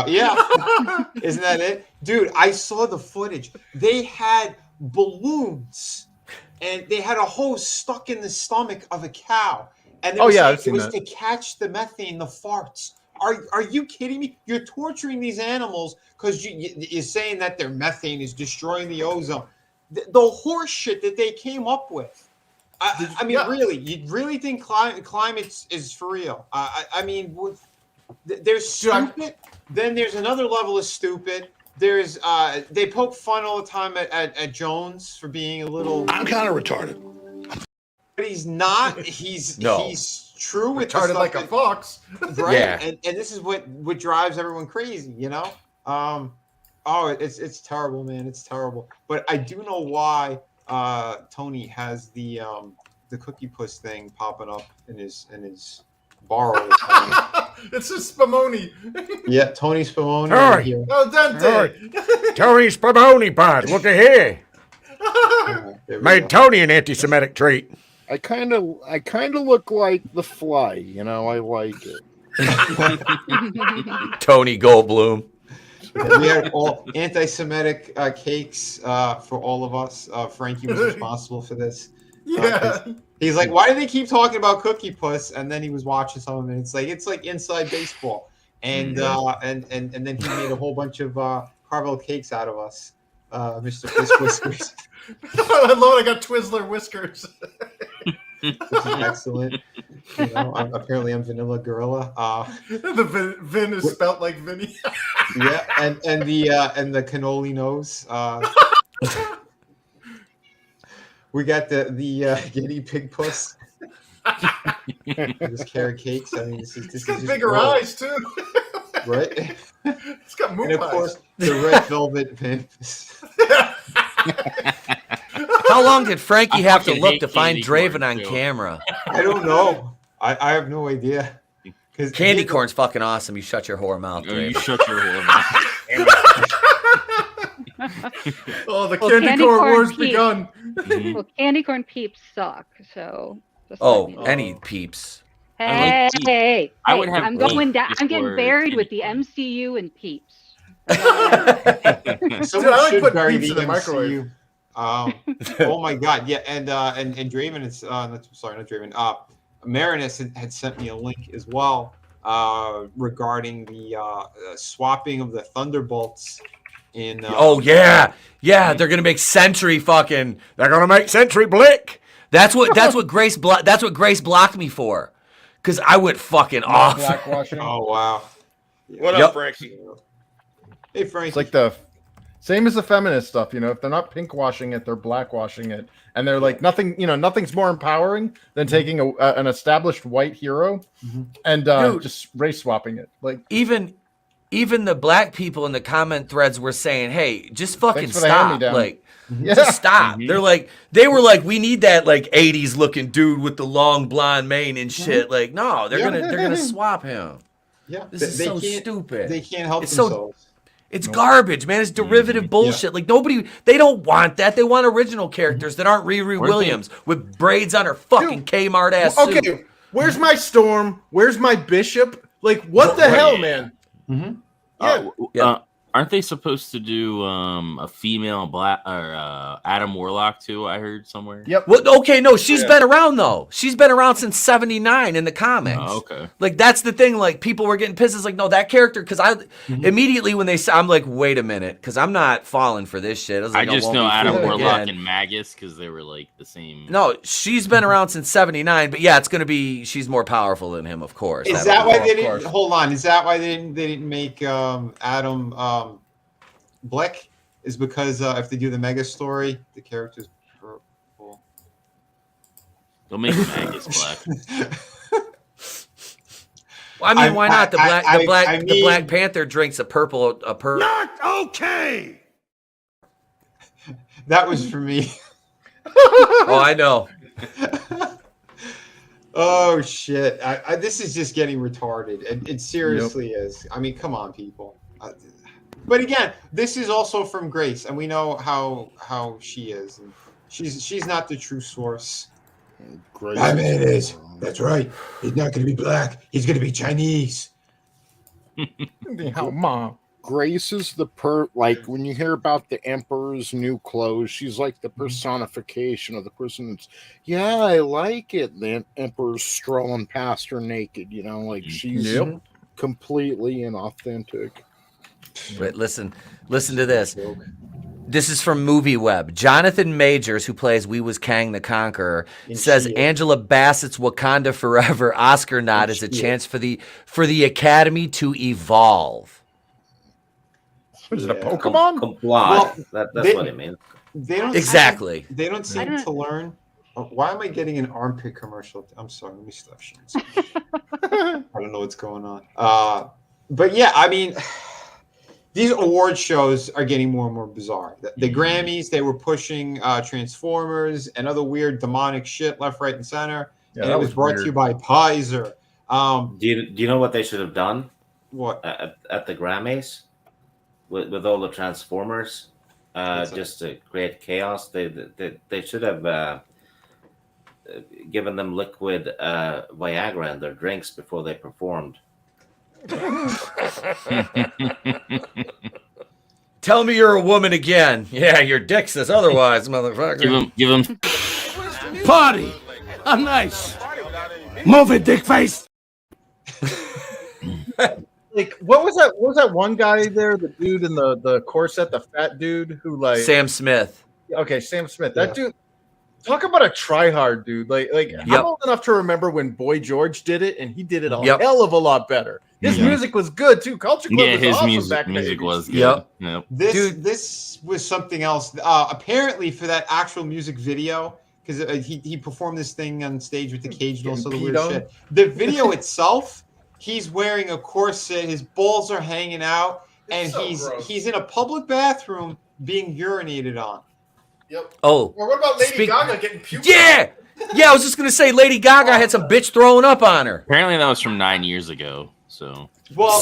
Yeah. Isn't that it? Dude, I saw the footage. They had balloons and they had a hose stuck in the stomach of a cow. And it was to catch the methane, the farts. Are you kidding me? You're torturing these animals because you're saying that their methane is destroying the ozone. The horse shit that they came up with. I mean, really, you really think climate is for real? I mean, there's stupid. Then there's another level of stupid. There's they poke fun all the time at Jones for being a little. I'm kind of retarded, but he's not. He's true with retarded like a fox, right? Yeah. And this is what drives everyone crazy, you know. It's terrible, man. It's terrible. But I do know why Tony has the Cookie Puss thing popping up in his bar all the time. It's a Spumoni. Yeah, Tony Spumoni. Hey. Oh, Dante. Tony Spumoni pod. Look at here. Made Tony an anti-Semitic treat. I kind of look like the Fly, you know. I like it. Tony Goldblum. We had all anti-Semitic cakes for all of us. Frankie was responsible for this. Yeah. He's like, why do they keep talking about Cookie Puss? And then he was watching some of it. It's like inside baseball. And and then he made a whole bunch of Carvel cakes out of us, Mr. Fisk Whiskers. I love it. I got Twizzler whiskers. This is excellent. You know, apparently I'm Vanilla Gorilla. The Vin is spelt like Vinnie. Yeah, and the cannoli nose. We got the guinea pig puss. This carrot cakes. I mean, this It's got is bigger gross. eyes too. Right? It's got moon And of pies. course, the red velvet pants. How long did Frankie have to fucking look hate to find candy Draven corn, on too. camera? I don't know. I have no idea. Candy corn's fucking awesome. You shut your whore mouth, Oh, you Draven. shut your whore mouth. Oh, the Well, candy corn corn war's peeps. begun. Well, candy corn peeps suck. So. just Oh, let you know. any peeps. Hey, peeps. hey, I would have I'm going peeps down. I'm getting before buried with candy the MCU and peeps. Someone I like should putting bury peeps the in the MCU. microwave. Oh my god, yeah, and Draven, it's not Draven. Marinus had sent me a link as well regarding the swapping of the Thunderbolts in. Oh yeah, they're gonna make Sentry fucking. They're gonna make Sentry Blick. That's what Grace blocked me for, because I went fucking off. Blackwashing. Oh wow. What Yep. up, Frankie? Hey Frank. It's like the same as the feminist stuff, you know. If they're not pink washing it, they're black washing it, and they're like nothing. You know, nothing's more empowering than taking an established white hero and just race swapping it. Like Even the black people in the comment threads were saying, "Hey, just fucking Thanks for the stop!" hand-me-down. Like, Yeah. just stop. They were like, we need that like '80s looking dude with the long blonde mane and shit. Like, no, they're gonna swap him. Yeah, This is so stupid. They can't help It's themselves. It's garbage, man. It's derivative bullshit. Like they don't want that. They want original characters that aren't Riri Williams with braids on her fucking Kmart ass suit. Okay, where's my Storm? Where's my Bishop? Like, what the hell, man? Aren't they supposed to do a female Black or Adam Warlock too? I heard somewhere. Yep. Well, okay, no, she's been around though. She's been around since '79 in the comics. Oh, okay. Like that's the thing. Like people were getting pissed. It's like, no, that character. Because I immediately when they said, I'm like, wait a minute, because I'm not falling for this shit. I, was like, I just won't know be Adam fooled Warlock again. and Magus because they were like the same. No, she's been around since '79, but yeah, it's gonna be. She's more powerful than him, of course. Is that why they didn't? Hold on. Is that why they didn't make Adam Black? Is because if they do the Mega story, the character's purple. Don't make Magus black. Well, I mean, why not? The Black Panther drinks a purple. Not okay. That was for me. Oh, I know. Oh shit! This is just getting retarded. It seriously is. I mean, come on, people. But again, this is also from Grace, and we know how she is. And she's not the true source. Grace Batman is. That's right. He's not going to be black. He's going to be Chinese. Mom. Grace is like when you hear about the Emperor's new clothes, she's like the personification of the person that's, yeah, I like it. The Emperor's strolling past her naked, like she's completely inauthentic. But listen to this. This is from MovieWeb. Jonathan Majors, who plays Wee Was Kang the Conqueror, says Angela Bassett's Wakanda Forever Oscar nod is a chance for the Academy to evolve. Is it a Pokemon? Comply. That's what it means. They don't exactly. They don't seem to learn. Why am I getting an armpit commercial? I'm sorry. Let me stop shooting. I don't know what's going on. But yeah, I mean, these award shows are getting more and more bizarre. The Grammys, they were pushing Transformers and other weird demonic shit left, right, and center. Yeah, and it was brought to you by Pfizer. Do you know what they should have done? What at the Grammys with all the Transformers, just to create chaos? They should have given them liquid Viagra in their drinks before they performed. Tell me you're a woman again. Yeah, your dick says otherwise, motherfucker. Give him. Party. I'm nice. Move it, dick face. Like, what was that? What was that one guy there? The dude in the corset, the fat dude who like Sam Smith. Okay, Sam Smith. That dude. Talk about a tryhard, dude. Like I'm old enough to remember when Boy George did it, and he did it a hell of a lot better. His music was good too. Culture Club was awesome back then. Music was good. Yep. This was something else. Apparently, for that actual music video, because he performed this thing on stage with the cage and all sort of weird shit. The video itself, he's wearing a corset, his balls are hanging out, and he's in a public bathroom being urinated on. Yep. Oh. Or what about Lady Gaga getting puked? Yeah. Yeah, I was just gonna say Lady Gaga had some bitch throwing up on her. Apparently that was from 9 years ago. So well,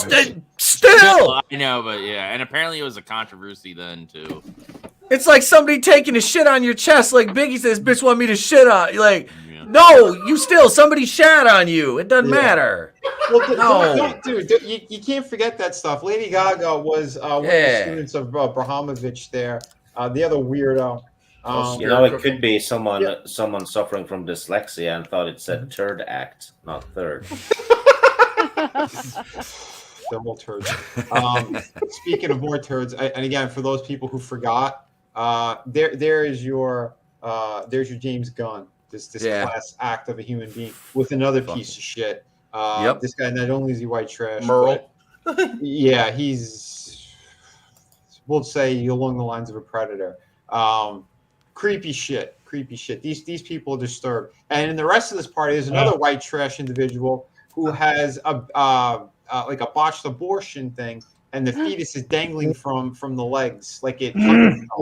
still I know, but yeah, and apparently it was a controversy then too. It's like somebody taking a shit on your chest, like Biggie says, "Bitch, want me to shit on?" You're like, no, you still somebody shat on you. It doesn't matter. Well, dude, you can't forget that stuff. Lady Gaga was one of the students of Brahamovich there. The other weirdo. It could be someone suffering from dyslexia and thought it said third act, not third. Double turds. Speaking of more turds, and again, for those people who forgot, there's your James Gunn, this class act of a human being with another piece of shit. This guy, not only is he white trash, Merle. Yeah, we'll say along the lines of a predator. Creepy shit. These people are disturbed. And in the rest of this party, there's another white trash individual who has a botched abortion thing, and the fetus is dangling from the legs, like it.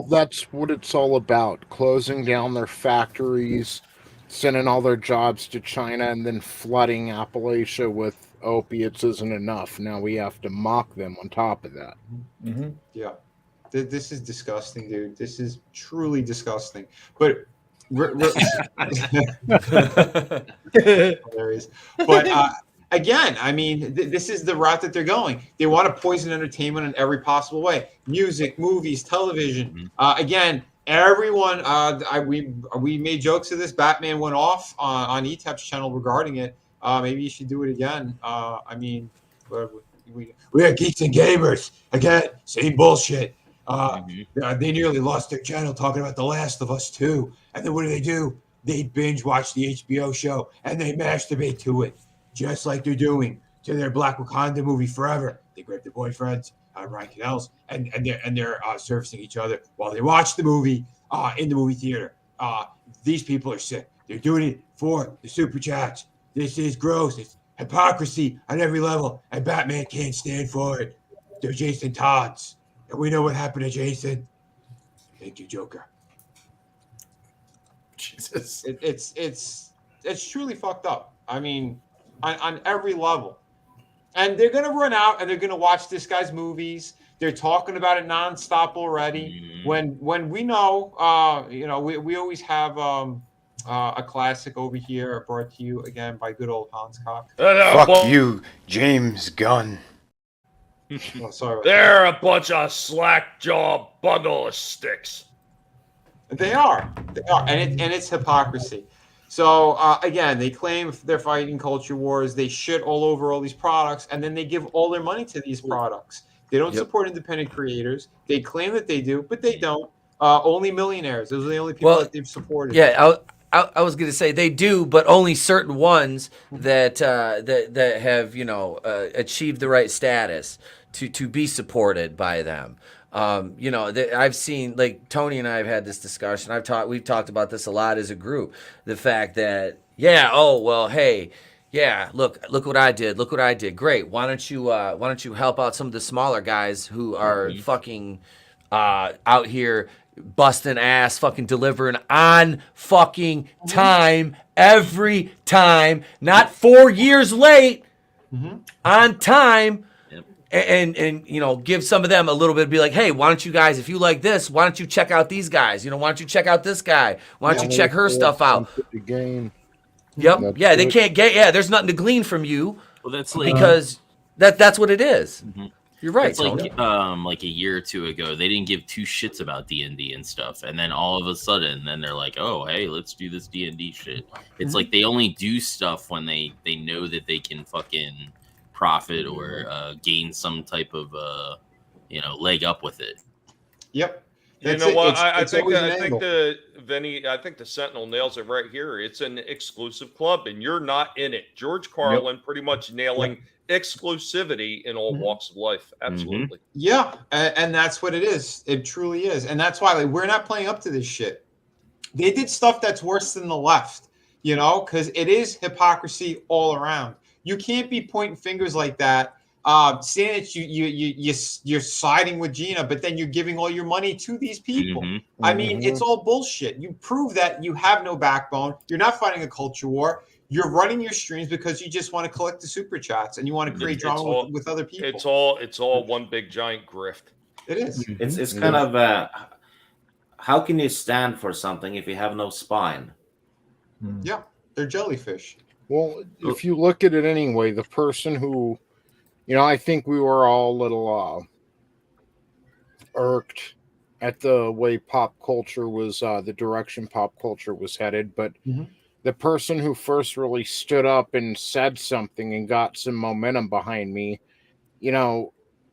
That's what it's all about: closing down their factories, sending all their jobs to China, and then flooding Appalachia with opiates isn't enough. Now we have to mock them on top of that. Mm-hmm. Yeah. This is disgusting, dude. This is truly disgusting. But hilarious. But again, I mean, this is the route that they're going. They want to poison entertainment in every possible way: music, movies, television. Again, everyone. We made jokes of this. Batman went off on ETAP's channel regarding it. Maybe you should do it again. I mean, we're geeks and gamers. Again, same bullshit. They nearly lost their channel talking about The Last of Us 2. And then what do? They binge watch the HBO show and they masturbate to it, just like they're doing to their Black Wakanda movie Forever. They grab their boyfriends, Ryan Canel's, and they're servicing each other while they watch the movie in the movie theater. These people are sick. They're doing it for the super chats. This is gross. It's hypocrisy on every level, and Batman can't stand for it. They're Jason Todd's. And we know what happened to Jason. Thank you, Joker. Jesus. It's truly fucked up. I mean, on every level. And they're gonna run out and they're gonna watch this guy's movies. They're talking about it nonstop already. When we know, we always have a classic over here brought to you again by good old Hans Cock. Fuck you, James Gunn. Oh, sorry. They're a bunch of slack-jawed bundle of sticks. They are, and it's hypocrisy. So again, they claim they're fighting culture wars. They shit all over all these products, and then they give all their money to these products. They don't support independent creators. They claim that they do, but they don't. Only millionaires. Those are the only people that they've supported. Yeah, I was going to say they do, but only certain ones that have achieved the right status to be supported by them. I've seen, like, Tony and I have had this discussion. We've talked about this a lot as a group. The fact that look what I did. Look what I did. Great. Why don't you help out some of the smaller guys who are fucking out here busting ass, fucking delivering on fucking time every time, not 4 years late, on time. And give some of them a little bit, be like, hey, why don't you guys, if you like this, why don't you check out these guys? Why don't you check out this guy? Why don't you check her stuff out? The game. Yep. Yeah, they can't get. Yeah, there's nothing to glean from you. Well, that's like, because that's what it is. You're right. It's like a year or two ago, they didn't give two shits about D&D and stuff, and then all of a sudden, then they're like, oh, hey, let's do this D&D shit. It's like they only do stuff when they know that they can fucking profit or gain some type of leg up with it. Yep. You know what? I think the Sentinel nails it right here. It's an exclusive club, and you're not in it. George Carlin pretty much nailing exclusivity in all walks of life. Absolutely. Yeah, and that's what it is. It truly is, and that's why we're not playing up to this shit. They did stuff that's worse than the left, because it is hypocrisy all around. You can't be pointing fingers like that, saying that you're siding with Gina, but then you're giving all your money to these people. I mean, it's all bullshit. You prove that you have no backbone. You're not fighting a culture war. You're running your streams because you just want to collect the super chats and you want to create drama with other people. It's all one big giant grift. It is. It's kind of how can you stand for something if you have no spine? Yeah, they're jellyfish. Well, if you look at it anyway, the person who, I think we were all a little irked at the way pop culture was, the direction pop culture was headed. But the person who first really stood up and said something and got some momentum behind me,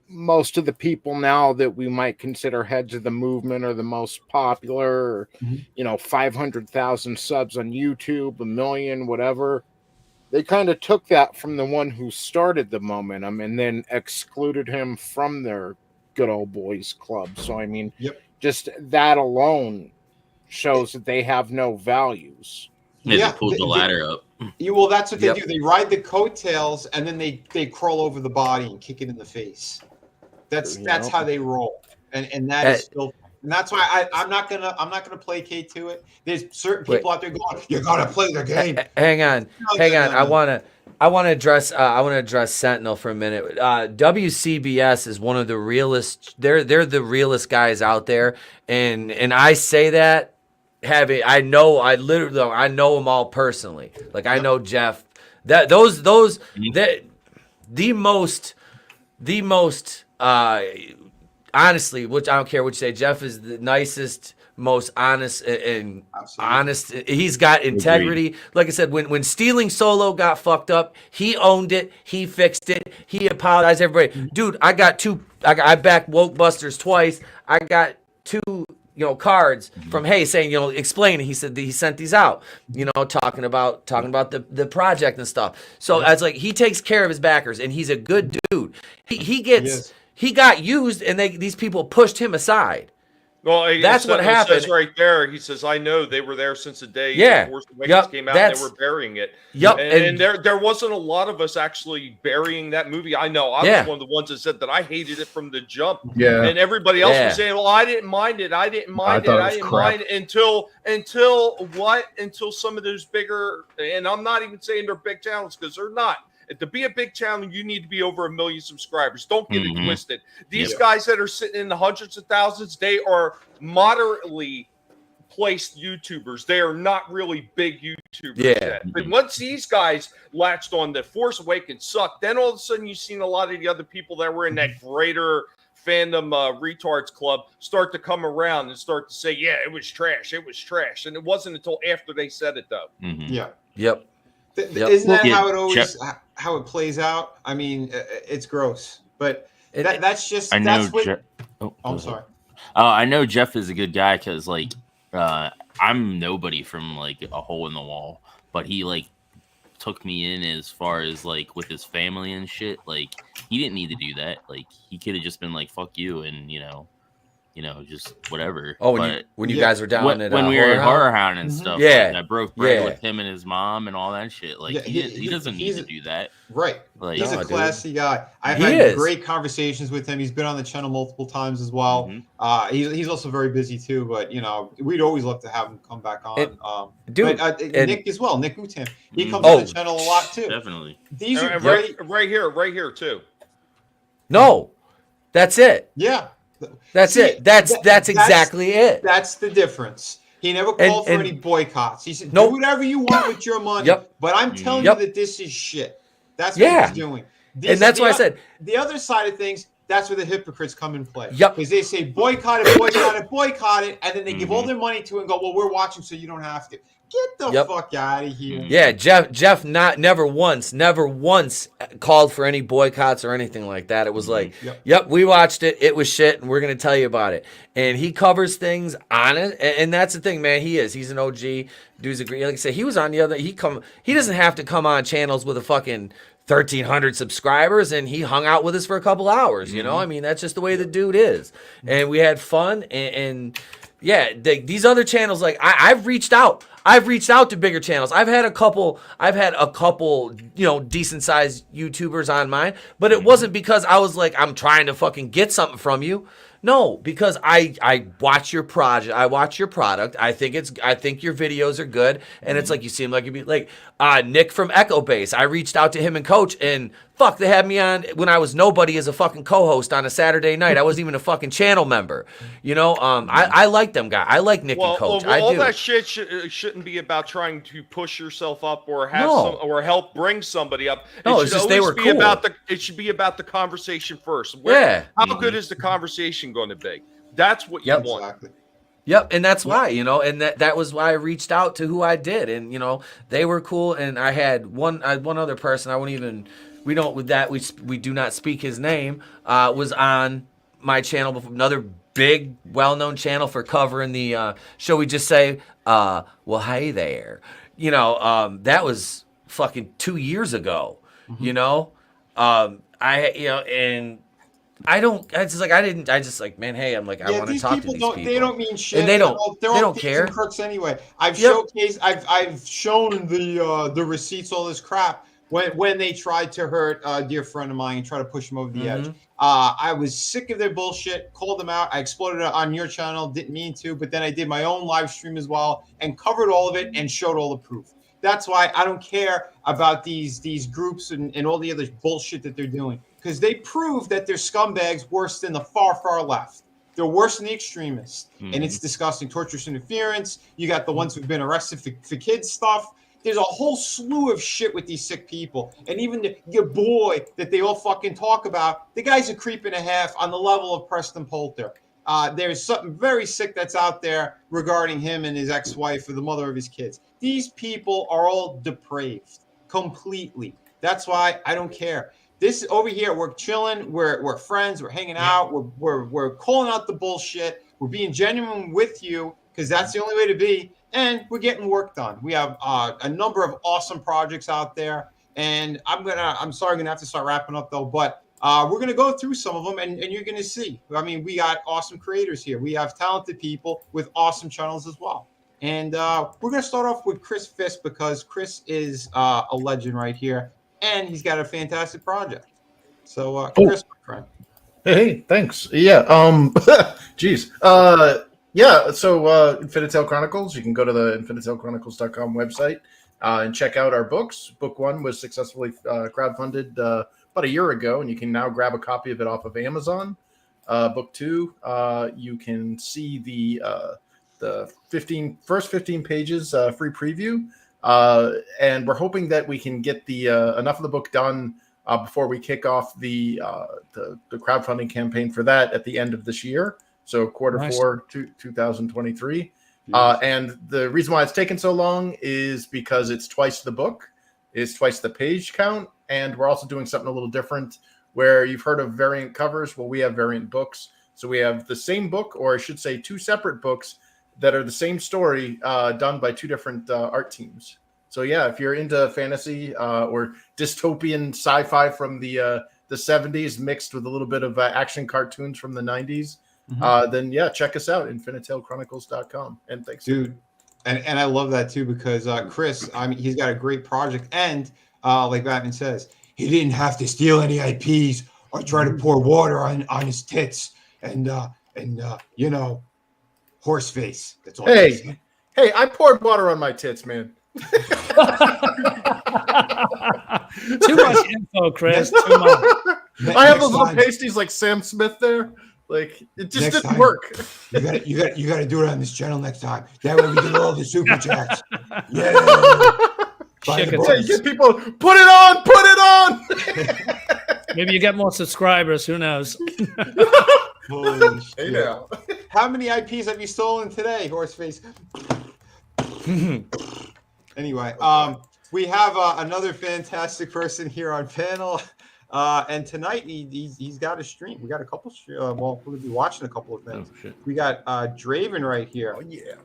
most of the people now that we might consider heads of the movement are the most popular, 500,000 subs on YouTube, 1 million, whatever. They kind of took that from the one who started the momentum and then excluded him from their good old boys club. So, I mean, just that alone shows that they have no values. They pulled the ladder up. Well, that's what they do. They ride the coattails and then they crawl over the body and kick it in the face. That's how they roll. And that is still. And that's why I'm not gonna placate to it. There's certain people out there going, "You gotta play the game." Hang on. I I want to address Sentinel for a minute. WCBS is one of the realest. They're the realest guys out there, and I say that I know them all personally. Like I know Jeff. That the most honestly, which I don't care what you say. Jeff is the nicest, most honest and honest. He's got integrity. Agreed. Like I said, when Stealing Solo got fucked up, he owned it. He fixed it. He apologized to everybody. Dude, I backed Wokebusters twice. I got 2 cards from saying, explain it. He said he sent these out, talking about the project and stuff. So as like he takes care of his backers and he's a good dude. He got used and these people pushed him aside. Well, that's what happened. Says right there. He says, "I know they were there since the day Force Awakens came out. And they were burying it. Yep, and there wasn't a lot of us actually burying that movie. I know I was one of the ones that said that I hated it from the jump. Yeah, and everybody else was saying, "Well, I didn't mind it. I didn't mind it until some of those bigger." And I'm not even saying they're big channels because they're not. To be a big channel, you need to be over 1 million subscribers. Don't get it twisted. These guys that are sitting in the hundreds of thousands, they are moderately placed YouTubers. They are not really big YouTubers yet. But once these guys latched on the Force Awakens sucked, then all of a sudden you've seen a lot of the other people that were in that greater fandom retards club start to come around and start to say, yeah, it was trash. It was trash. And it wasn't until after they said it, though. Yeah. Yep. Isn't that how it always how it plays out? I mean, it's gross, but that's just. I know. I'm sorry. I know Jeff is a good guy because like I'm nobody from like a hole in the wall, but he like took me in as far as like with his family and shit. Like he didn't need to do that. Like he could have just been like fuck you and just whatever. Oh, when you guys were down when we were at Horror Hound and stuff. Yeah, I broke bread with him and his mom and all that shit. Like he doesn't need to do that. Right. Like, he's a classy guy. I've had great conversations with him. He's been on the channel multiple times as well. He's also very busy too. But we'd always love to have him come back on. Nick as well. Nick Utam. He comes on the channel a lot too. Definitely. These are great. Right here too. No, that's it. Yeah. That's it. That's exactly it. That's the difference. He never called for any boycotts. He said, do whatever you want with your money. But I'm telling you that this is shit. That's what he's doing. And that's why I said. The other side of things, that's where the hypocrites come in play. Because they say boycott it, boycott it, boycott it. And then they give all their money to it and go, well, we're watching so you don't have to. Get the fuck out of here. Yeah, Jeff never once called for any boycotts or anything like that. It was like, we watched it. It was shit, and we're going to tell you about it. And he covers things on it, and that's the thing, man. He's an OG. Dude's agree. Like I said, he was on the other. He doesn't have to come on channels with a fucking 1,300 subscribers, and he hung out with us for a couple hours. I mean, that's just the way the dude is. And we had fun, and yeah, these other channels, like I've reached out to bigger channels. I've had a couple, decent sized YouTubers on mine, but it wasn't because I was like, I'm trying to fucking get something from you. No, because I watch your project. I watch your product. I think your videos are good, and it's like you seem like you'd be like Nick from Echo Base. I reached out to him and Coach, and fuck, they had me on when I was nobody as a fucking co-host on a Saturday night. I wasn't even a fucking channel member. I like them guys. I like Nick and Coach. I do. All that shit shouldn't be about trying to push yourself up or have or help bring somebody up. No, it's just they were cool. It should be about the conversation first. How good is the conversation going to be? That's what you want. Exactly. Yep, and that's why, and that was why I reached out to who I did, and they were cool, and I had one other person. I won't even. We do not speak his name. Was on my channel before, another big, well-known channel for covering the show. We just say, well, hey there, that was fucking 2 years ago. Man, hey, I'm like, I want to talk to these people. They don't mean shit. And they don't care. Crooks anyway. I've showcased. I've shown the receipts, all this crap. When they tried to hurt a dear friend of mine and try to push him over the edge. I was sick of their bullshit, called them out. I exploded it on your channel, didn't mean to, but then I did my own live stream as well and covered all of it and showed all the proof. That's why I don't care about these groups and all the other bullshit that they're doing, because they prove that they're scumbags worse than the far left. They're worse than the extremists, and it's disgusting. Torturous interference. You got the ones who've been arrested for kids stuff. There's a whole slew of shit with these sick people, and even your boy that they all fucking talk about. The guy's a creep and a half on the level of Preston Poulter. There's something very sick that's out there regarding him and his ex-wife or the mother of his kids. These people are all depraved completely. That's why I don't care. This over here, we're chilling, we're friends, we're hanging out, we're calling out the bullshit, we're being genuine with you because that's the only way to be, and we're getting work done. We have a number of awesome projects out there, and I'm sorry, I'm gonna have to start wrapping up though, but we're gonna go through some of them, and you're gonna see. I mean, we got awesome creators here. We have talented people with awesome channels as well. And we're going to start off with Chris Fisk because Chris is a legend right here, and he's got a fantastic project. So, Chris, my friend. Hey, thanks. Yeah. Geez. Yeah. So, Infinitel Chronicles. You can go to the InfinitelChronicles.com website and check out our books. Book 1 was successfully crowdfunded about a year ago, and you can now grab a copy of it off of Amazon. Book 2, you can see the first 15 pages free preview, and we're hoping that we can get the enough of the book done before we kick off the crowdfunding campaign for that at the end of this year, so Q4 2023. And the reason why it's taken so long is because it's twice the book, it's twice the page count, and we're also doing something a little different where you've heard of variant covers. Well, we have variant books, so we have the same book, or I should say 2 separate books that are the same story done by 2 different art teams. So yeah, if you're into fantasy or dystopian sci-fi from the 70s mixed with a little bit of action cartoons from the 90s, then yeah, check us out, InfinitelChronicles.com. And thanks, dude. And I love that too because Chris, I mean, he's got a great project, and like Batman says, he didn't have to steal any IPs or try to pour water on his tits and you know. Horse face. That's all. Hey, I poured water on my tits, man. Too much info, Chris. Too much. I have those little pasties like Sam Smith there. Like it just didn't work. You got to do it on this channel next time. That way we get all the super chats. Yeah. You get people put it on. Maybe you get more subscribers. Who knows? Holy shit. Hey now. How many IPs have you stolen today, Horseface? Anyway, we have another fantastic person here on panel, and tonight he's got a stream. We got a couple. Well, we're gonna be watching a couple of things. Oh, we got Draven right here. Oh yeah.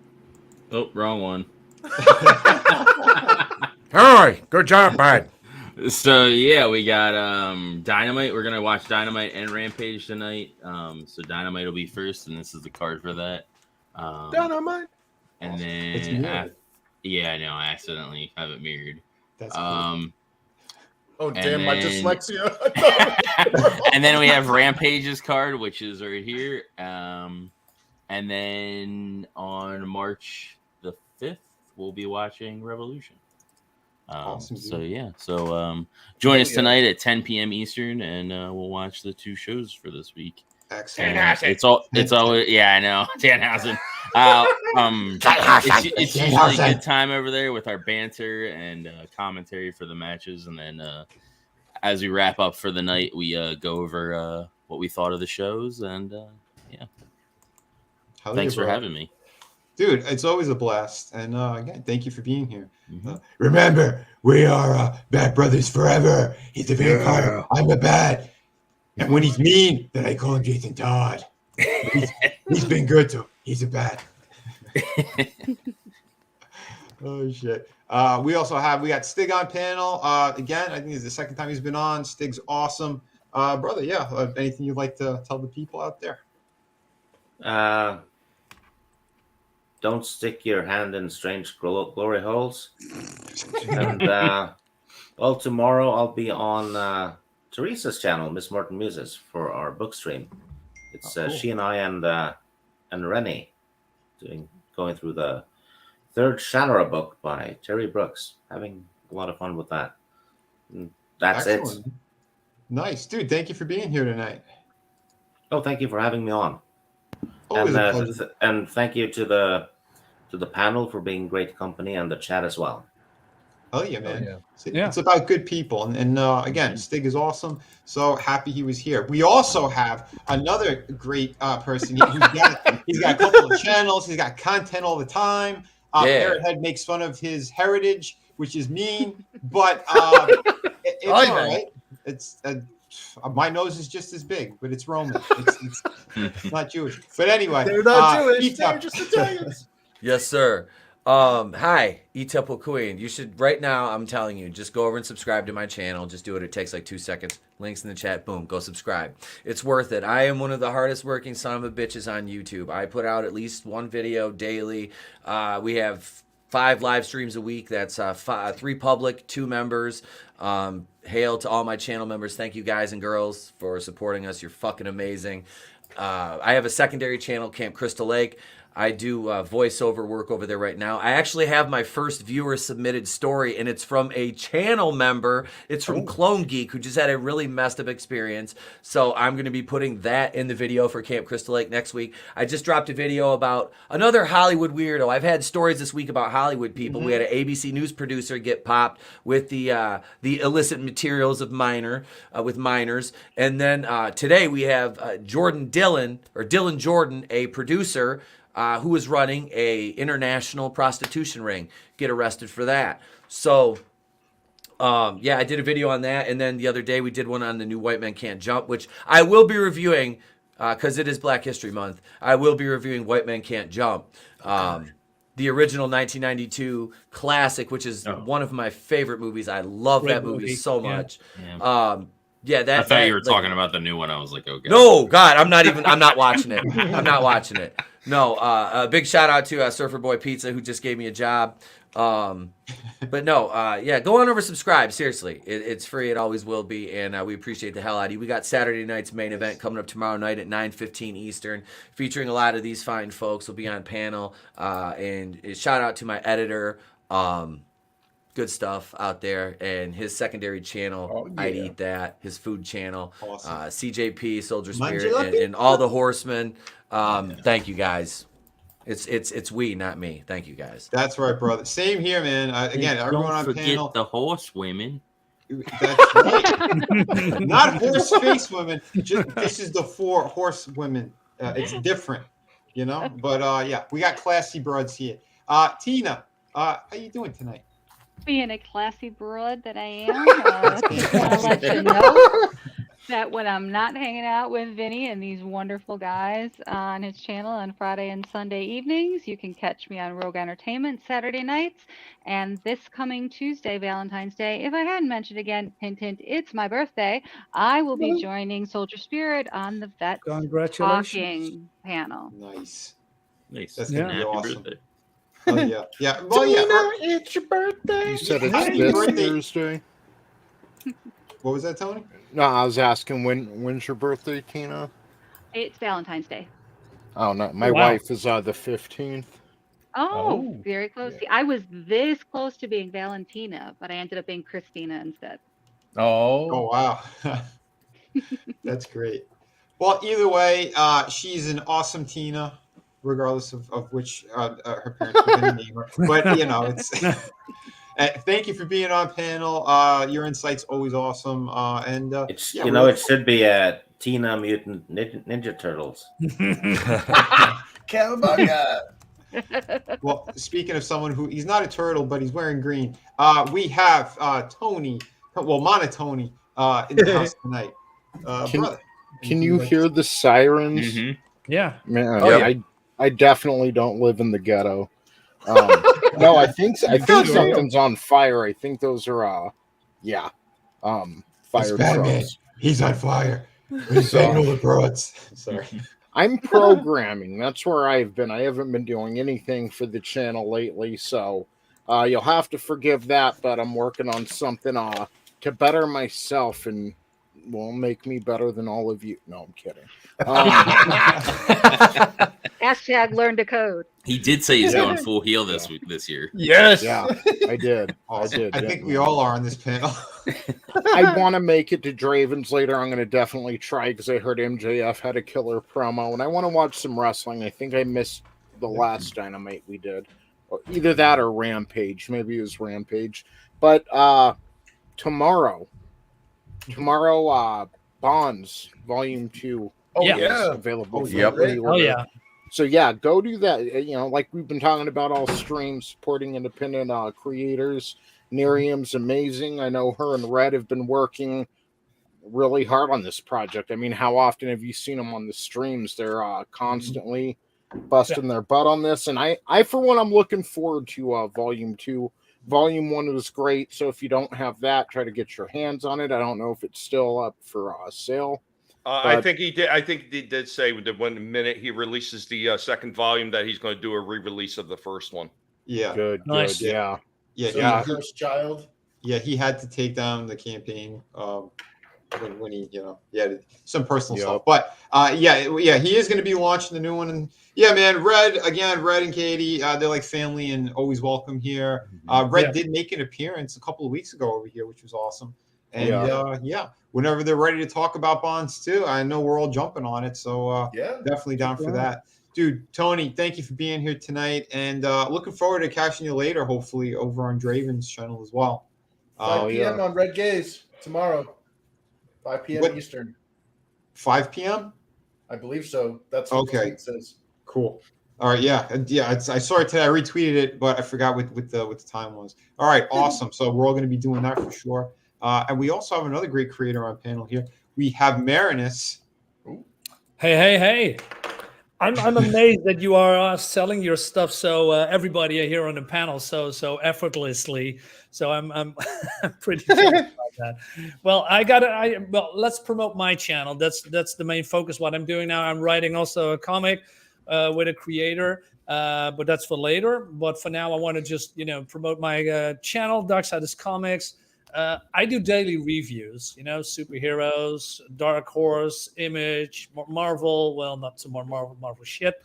Oh, wrong one. Hi, good job, bud. So yeah, we got Dynamite. We're gonna watch Dynamite and Rampage tonight. So Dynamite will be first, and this is the card for that. Dynamite. And then yeah, I know I accidentally have it mirrored. That's cool. Oh damn, my dyslexia. And then we have Rampage's card, which is right here. And then on March the 5th, we'll be watching Revolution. Awesome. So yeah, so join us tonight at 10 p.m. Eastern, and we'll watch the 2 shows for this week. Excellent. It's always yeah, I know. Danhausen. It's usually a good time over there with our banter and commentary for the matches, and then as we wrap up for the night, we go over what we thought of the shows, and yeah. Thanks for having me. Dude, it's always a blast. And again, thank you for being here. Remember, we are Bat Brothers forever. He's a vampire. I'm a bat. And when he's mean, then I call him Jason Todd. He's been good to him. He's a bat. Oh, shit. We got Stig on panel. Again, I think it's the second time he's been on. Stig's awesome. Brother, yeah. Anything you'd like to tell the people out there? Don't stick your hand in strange glory holes. And well, tomorrow I'll be on Teresa's channel, Miss Martin Muses, for our book stream. It's cool. She and I and Rennie going through the third genre book by Terry Brooks. Having a lot of fun with that. And that's Excellent. it. Nice, dude. Thank you for being here tonight. Oh, thank you for having me on. Always a pleasure. And thank you to the panel for being great company and the chat as well. Oh yeah, man. Yeah. It's about good people. And again, Stig is awesome. So happy he was here. We also have another great person. He's got a couple of channels. He's got content all the time. Parrot Head makes fun of his heritage, which is mean, but it's all right. It's my nose is just as big, but it's Roman. It's not Jewish. But anyway, They're not Jewish. They're just Italians. Yes, sir. Hi, E-Temple Queen. You should right now, I'm telling you, just go over and subscribe to my channel. Just do it. It takes like 2 seconds. Links in the chat. Boom. Go subscribe. It's worth it. I am one of the hardest working son of a bitches on YouTube. I put out at least one video daily. We have 5 live streams a week. That's 3 public, 2 members. Hail to all my channel members. Thank you guys and girls for supporting us. You're fucking amazing. I have a secondary channel, Camp Crystal Lake. I do voiceover work over there right now. I actually have my first viewer submitted story, and it's from a channel member. It's from Clone Geek, who just had a really messed up experience. So I'm going to be putting that in the video for Camp Crystal Lake next week. I just dropped a video about another Hollywood weirdo. I've had stories this week about Hollywood people. We had an ABC News producer get popped with the illicit materials of with minors. And then today we have Dylan Jordan, a producer, who was running a international prostitution ring, get arrested for that. So, I did a video on that, and then the other day we did one on the new White Men Can't Jump, which I will be reviewing because it is Black History Month. I will be reviewing White Men Can't Jump, the original 1992 classic, which is one of my favorite movies. I love that movie so much. I thought you were talking about the new one. I was like, okay. No, God, I'm not watching it. I'm not watching it. No, a big shout out to Surfer Boy Pizza, who just gave me a job. But no, go on over, subscribe. Seriously, it's free. It always will be, and we appreciate the hell out of you. We got Saturday night's main event coming up tomorrow night at 9:15 Eastern, featuring a lot of these fine folks. Will be on panel, and shout out to my editor. Good stuff out there, and his secondary channel, I'd Eat That, his food channel, CJP, Soldier Spirit, and all the horsemen. Thank you guys. It's we, not me. Thank you guys. That's right, brother. Same here, man. Again, everyone on panel. The horse women. That's right. Not horse face women. This is the 4 horse women. It's different, But we got classy broads here. Tina, how you doing tonight? Being a classy broad that I am, just want to let you know that when I'm not hanging out with Vinny and these wonderful guys on his channel on Friday and Sunday evenings, you can catch me on Rogue Entertainment Saturday nights. And this coming Tuesday, Valentine's Day, if I hadn't mentioned again, hint, hint, it's my birthday, I will be joining Soldier Spirit on the Vet Talking panel. Nice. That's gonna be awesome. Birthday. Oh yeah. Well, it's your birthday. You said it's this Thursday. What was that, Tony? No, I was asking when's your birthday, Tina? It's Valentine's Day. Oh no, my wife is the 15th. Oh, very close. See, I was this close to being Valentina, but I ended up being Christina instead. Oh wow. That's great. Well, either way, she's an awesome Tina, regardless of which her parents were going to name her. But it's. Thank you for being on panel. Your insight's always awesome. It should be Tina Mutant Ninja Turtles. Cowabunga! Well, speaking of someone he's not a turtle, but he's wearing green. We have Tony, Monotony, in the house tonight. Brother, can you hear the sirens? Mm-hmm. Yeah. Man, I definitely don't live in the ghetto. No, I think something's on fire. I think those are fire trucks. He's on fire. He's saying all the broads. Sorry. I'm programming. That's where I've been. I haven't been doing anything for the channel lately, so you'll have to forgive that, but I'm working on something to better myself and will make me better than all of you. No, I'm kidding. Hashtag learn to code. He did say he's going full heel this year. Yes. Yeah, I did. Awesome. I did. I think we all are on this panel. I want to make it to Draven's later. I'm going to definitely try because I heard MJF had a killer promo, and I want to watch some wrestling. I think I missed the last Dynamite we did, or either that or Rampage. Maybe it was Rampage. But tomorrow, Bonds Volume 2 is available. So yeah, go do that. You know, like we've been talking about all streams supporting independent creators. Nerium's amazing. I know her and Red have been working really hard on this project. I mean, how often have you seen them on the streams? They're constantly busting their butt on this. And I for one, I'm looking forward to Volume 2. Volume 1 was great. So if you don't have that, try to get your hands on it. I don't know if it's still up for sale. I think he did. I think he did say that when the minute he releases the second volume that he's going to do a re-release of the first one. Yeah. Good. Nice. Good. Yeah. Yeah. First child. Yeah, he had to take down the campaign when he, he had some personal stuff. But he is going to be launching the new one. And yeah, man, Red and Katie, they're like family and always welcome here. Red did make an appearance a couple of weeks ago over here, which was awesome. And whenever they're ready to talk about Bonds too, I know we're all jumping on it. So definitely down for that. Dude, Tony, thank you for being here tonight, and looking forward to catching you later, hopefully, over on Draven's channel as well. 5 p.m. on Red Gaze tomorrow. 5 p.m. Eastern. 5 p.m.? I believe so. That's what the tweet says. Cool. All right, I saw it today. I retweeted it, but I forgot what the time was. All right, awesome. So we're all going to be doing that for sure. And we also have another great creator on panel here. We have Marinus. Hey. I'm amazed that you are selling your stuff so everybody here on the panel so effortlessly. So I'm pretty excited about that. Well, let's promote my channel. That's the main focus. What I'm doing now, I'm writing also a comic with a creator, but that's for later. But for now, I want to just promote my channel, Darksiders Comics. I do daily reviews, superheroes, Dark Horse, Image, Marvel. Well, not so more Marvel shit.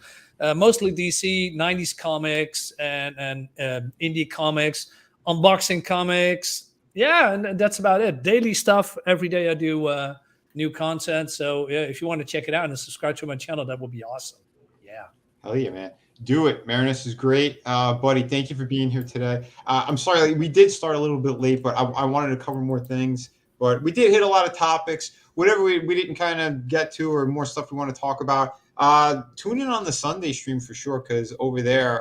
Mostly DC, 90s comics and indie comics, unboxing comics. Yeah, and that's about it. Daily stuff. Every day I do new content. So if you want to check it out and subscribe to my channel, that would be awesome. Yeah. Hell yeah, man. Do it. Marinus is great. Buddy, thank you for being here today. I'm sorry, we did start a little bit late, but I wanted to cover more things. But we did hit a lot of topics. Whatever we didn't kind of get to or more stuff we want to talk about, tune in on the Sunday stream for sure, because over there,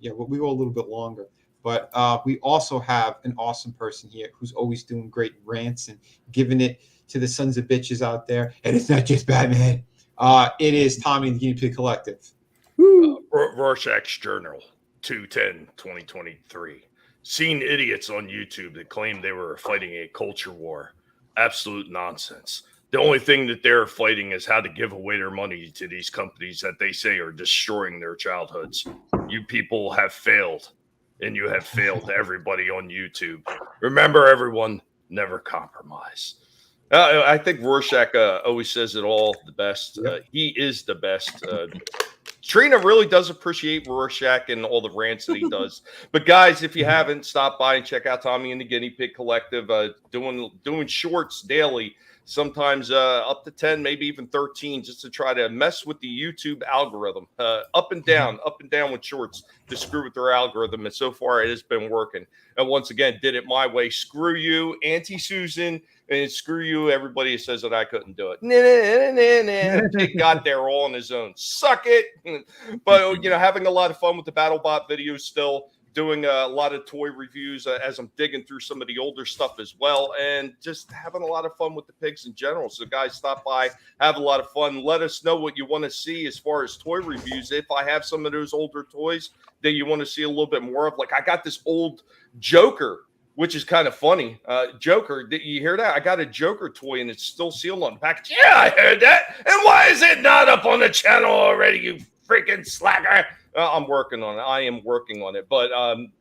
we go a little bit longer. But we also have an awesome person here who's always doing great rants and giving it to the sons of bitches out there. And it's not just Batman. It is Tommy and the Guinea Pig Collective. Rorschach's Journal, 2/10/2023. Seen idiots on YouTube that claim they were fighting a culture war. Absolute nonsense. The only thing that they're fighting is how to give away their money to these companies that they say are destroying their childhoods. You people have failed, and you have failed everybody on YouTube. Remember, everyone, never compromise. I think Rorschach always says it all the best. He is the best. Trina really does appreciate Rorschach and all the rants that he does. But guys, if you haven't, stop by and check out Tommy and the Guinea Pig Collective, doing shorts daily, sometimes up to 10, maybe even 13, just to try to mess with the YouTube algorithm. Up and down with shorts to screw with their algorithm. And so far, it has been working. And once again, did it my way. Screw you, Auntie Susan, and screw you, everybody who says that I couldn't do it. He got there all on his own. Suck it. But, having a lot of fun with the BattleBot videos still. Doing a lot of toy reviews as I'm digging through some of the older stuff as well, and just having a lot of fun with the pigs in general. So guys, stop by, have a lot of fun. Let us know what you want to see as far as toy reviews. If I have some of those older toys that you want to see a little bit more of, like I got this old Joker, which is kind of funny. Joker, did you hear that? I got a Joker toy and it's still sealed on the package. Yeah, I heard that. And why is it not up on the channel already, you freaking slacker? I'm working on it. I am working on it. But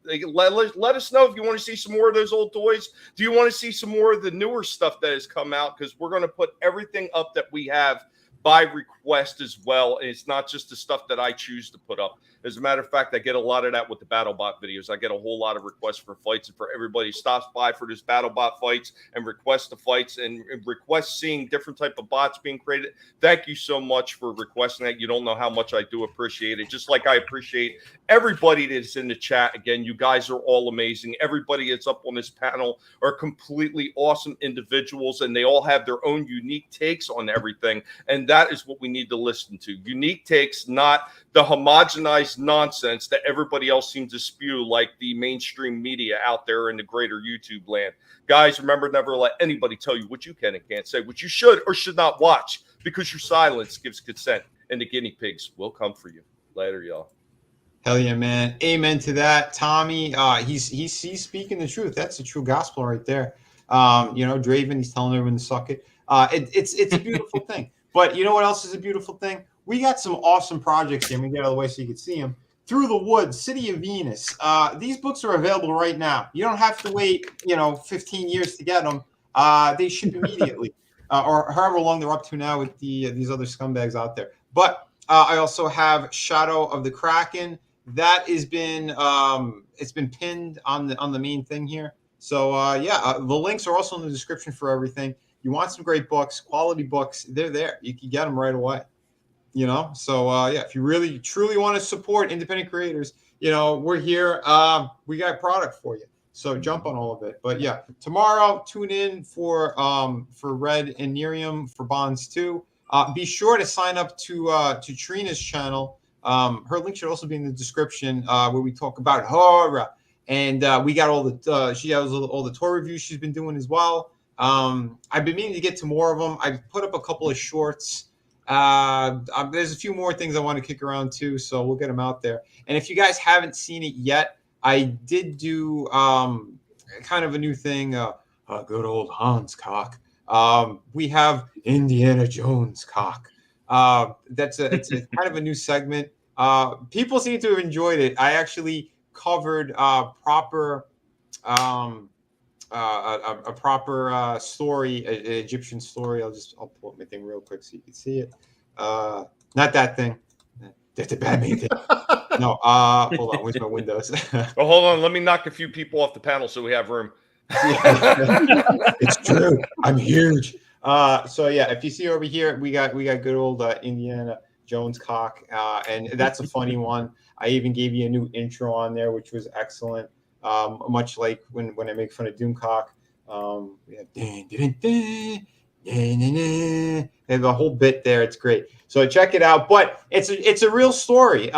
let us know if you want to see some more of those old toys. Do you want to see some more of the newer stuff that has come out? Because we're going to put everything up that we have by request as well. And it's not just the stuff that I choose to put up. As a matter of fact, I get a lot of that with the BattleBot videos. I get a whole lot of requests for fights, and for everybody who stops by for this BattleBot fights and requests the fights and requests seeing different type of bots being created. Thank you so much for requesting that. You don't know how much I do appreciate it. Just like I appreciate everybody that's in the chat. Again, you guys are all amazing. Everybody that's up on this panel are completely awesome individuals, and they all have their own unique takes on everything. And that is what we need to listen to. Unique takes, not the homogenized nonsense that everybody else seems to spew like the mainstream media out there in the greater YouTube land. Guys, remember, never let anybody tell you what you can and can't say, what you should or should not watch, because your silence gives consent, and the guinea pigs will come for you. Later, y'all. Hell yeah, man. Amen to that. Tommy, he's speaking the truth. That's the true gospel right there. Draven, he's telling everyone to suck it. It's a beautiful thing. But you know what else is a beautiful thing? We got some awesome projects here. Let me get out of the way so you can see them. Through the Woods, City of Venus. These books are available right now. You don't have to wait, 15 years to get them. They ship immediately, or however long they're up to now with these other scumbags out there. But I also have Shadow of the Kraken. That has been it's been pinned on the main thing here. So the links are also in the description for everything. You want some great books, quality books, they're there. You can get them right away. So if you really truly want to support independent creators, we're here. We got product for you. So jump on all of it. But yeah, tomorrow tune in for Red and Nerium for Bonds 2. Be sure to sign up to Trina's channel. Her link should also be in the description, where we talk about horror, and we got all the she has all the toy reviews she's been doing as well. I've been meaning to get to more of them. I've put up a couple of shorts. There's a few more things I want to kick around too, so we'll get them out there. And if you guys haven't seen it yet, I did do kind of a new thing. Good old Hans cock. We have Indiana Jones cock. It's kind of a new segment. People seem to have enjoyed it. I actually covered proper story, an Egyptian story. I'll pull up my thing real quick so you can see it. Not that thing. That's a Batman thing. No. Hold on. Where's my windows? Well, hold on. Let me knock a few people off the panel so we have room. It's true. I'm huge. So yeah, if you see over here, we got good old Indiana Jones cock, and that's a funny one. I even gave you a new intro on there, which was excellent. Much like when I make fun of Doomcock, we have and the whole bit there. It's great. So check it out. But it's a real story.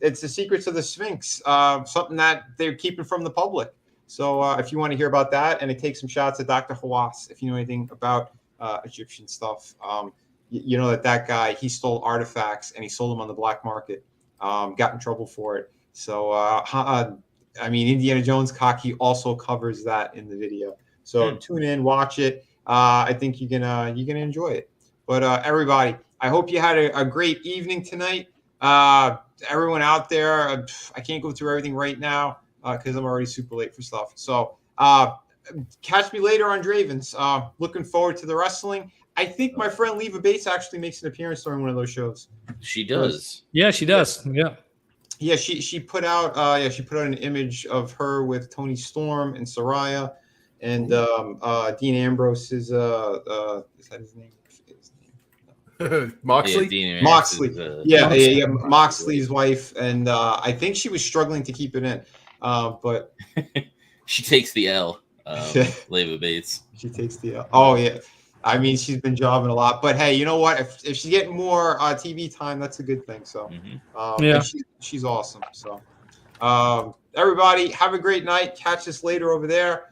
It's the secrets of the Sphinx, something that they're keeping from the public. So if you want to hear about that, and it takes some shots at Dr. Hawass, if you know anything about Egyptian stuff, you know that guy, he stole artifacts and he sold them on the black market. Got in trouble for it. So Indiana Jones cock, he also covers that in the video. So tune in, watch it. I think you're gonna enjoy it. But everybody, I hope you had a great evening tonight. Everyone out there, I can't go through everything right now because I'm already super late for stuff. So catch me later on Dravens. Looking forward to the wrestling. I think my friend Leva Bates actually makes an appearance during one of those shows. She does. Yeah, she does. Yeah. Yeah, she put out an image of her with Tony Storm and Saraya, and Dean Ambrose is that his name? Moxley. Yeah, Moxley. Moxley's wife, and I think she was struggling to keep it in, but she takes the L. Leva Bates. She takes the L. Oh yeah. I mean, she's been jobbing a lot, but hey, you know what? If she's getting more TV time, that's a good thing. So, she's awesome. So, everybody, have a great night. Catch us later over there.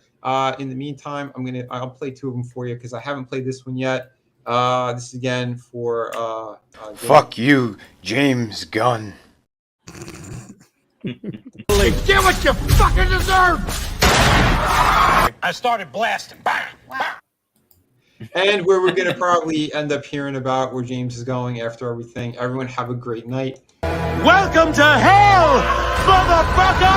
In the meantime, I'll play two of them for you because I haven't played this one yet. This is again for Fuck you, James Gunn. Get what you fucking deserve! I started blasting. Bang! Bang! and where we're going to probably end up hearing about where James is going after everything. Everyone have a great night. Welcome to hell, motherfucker!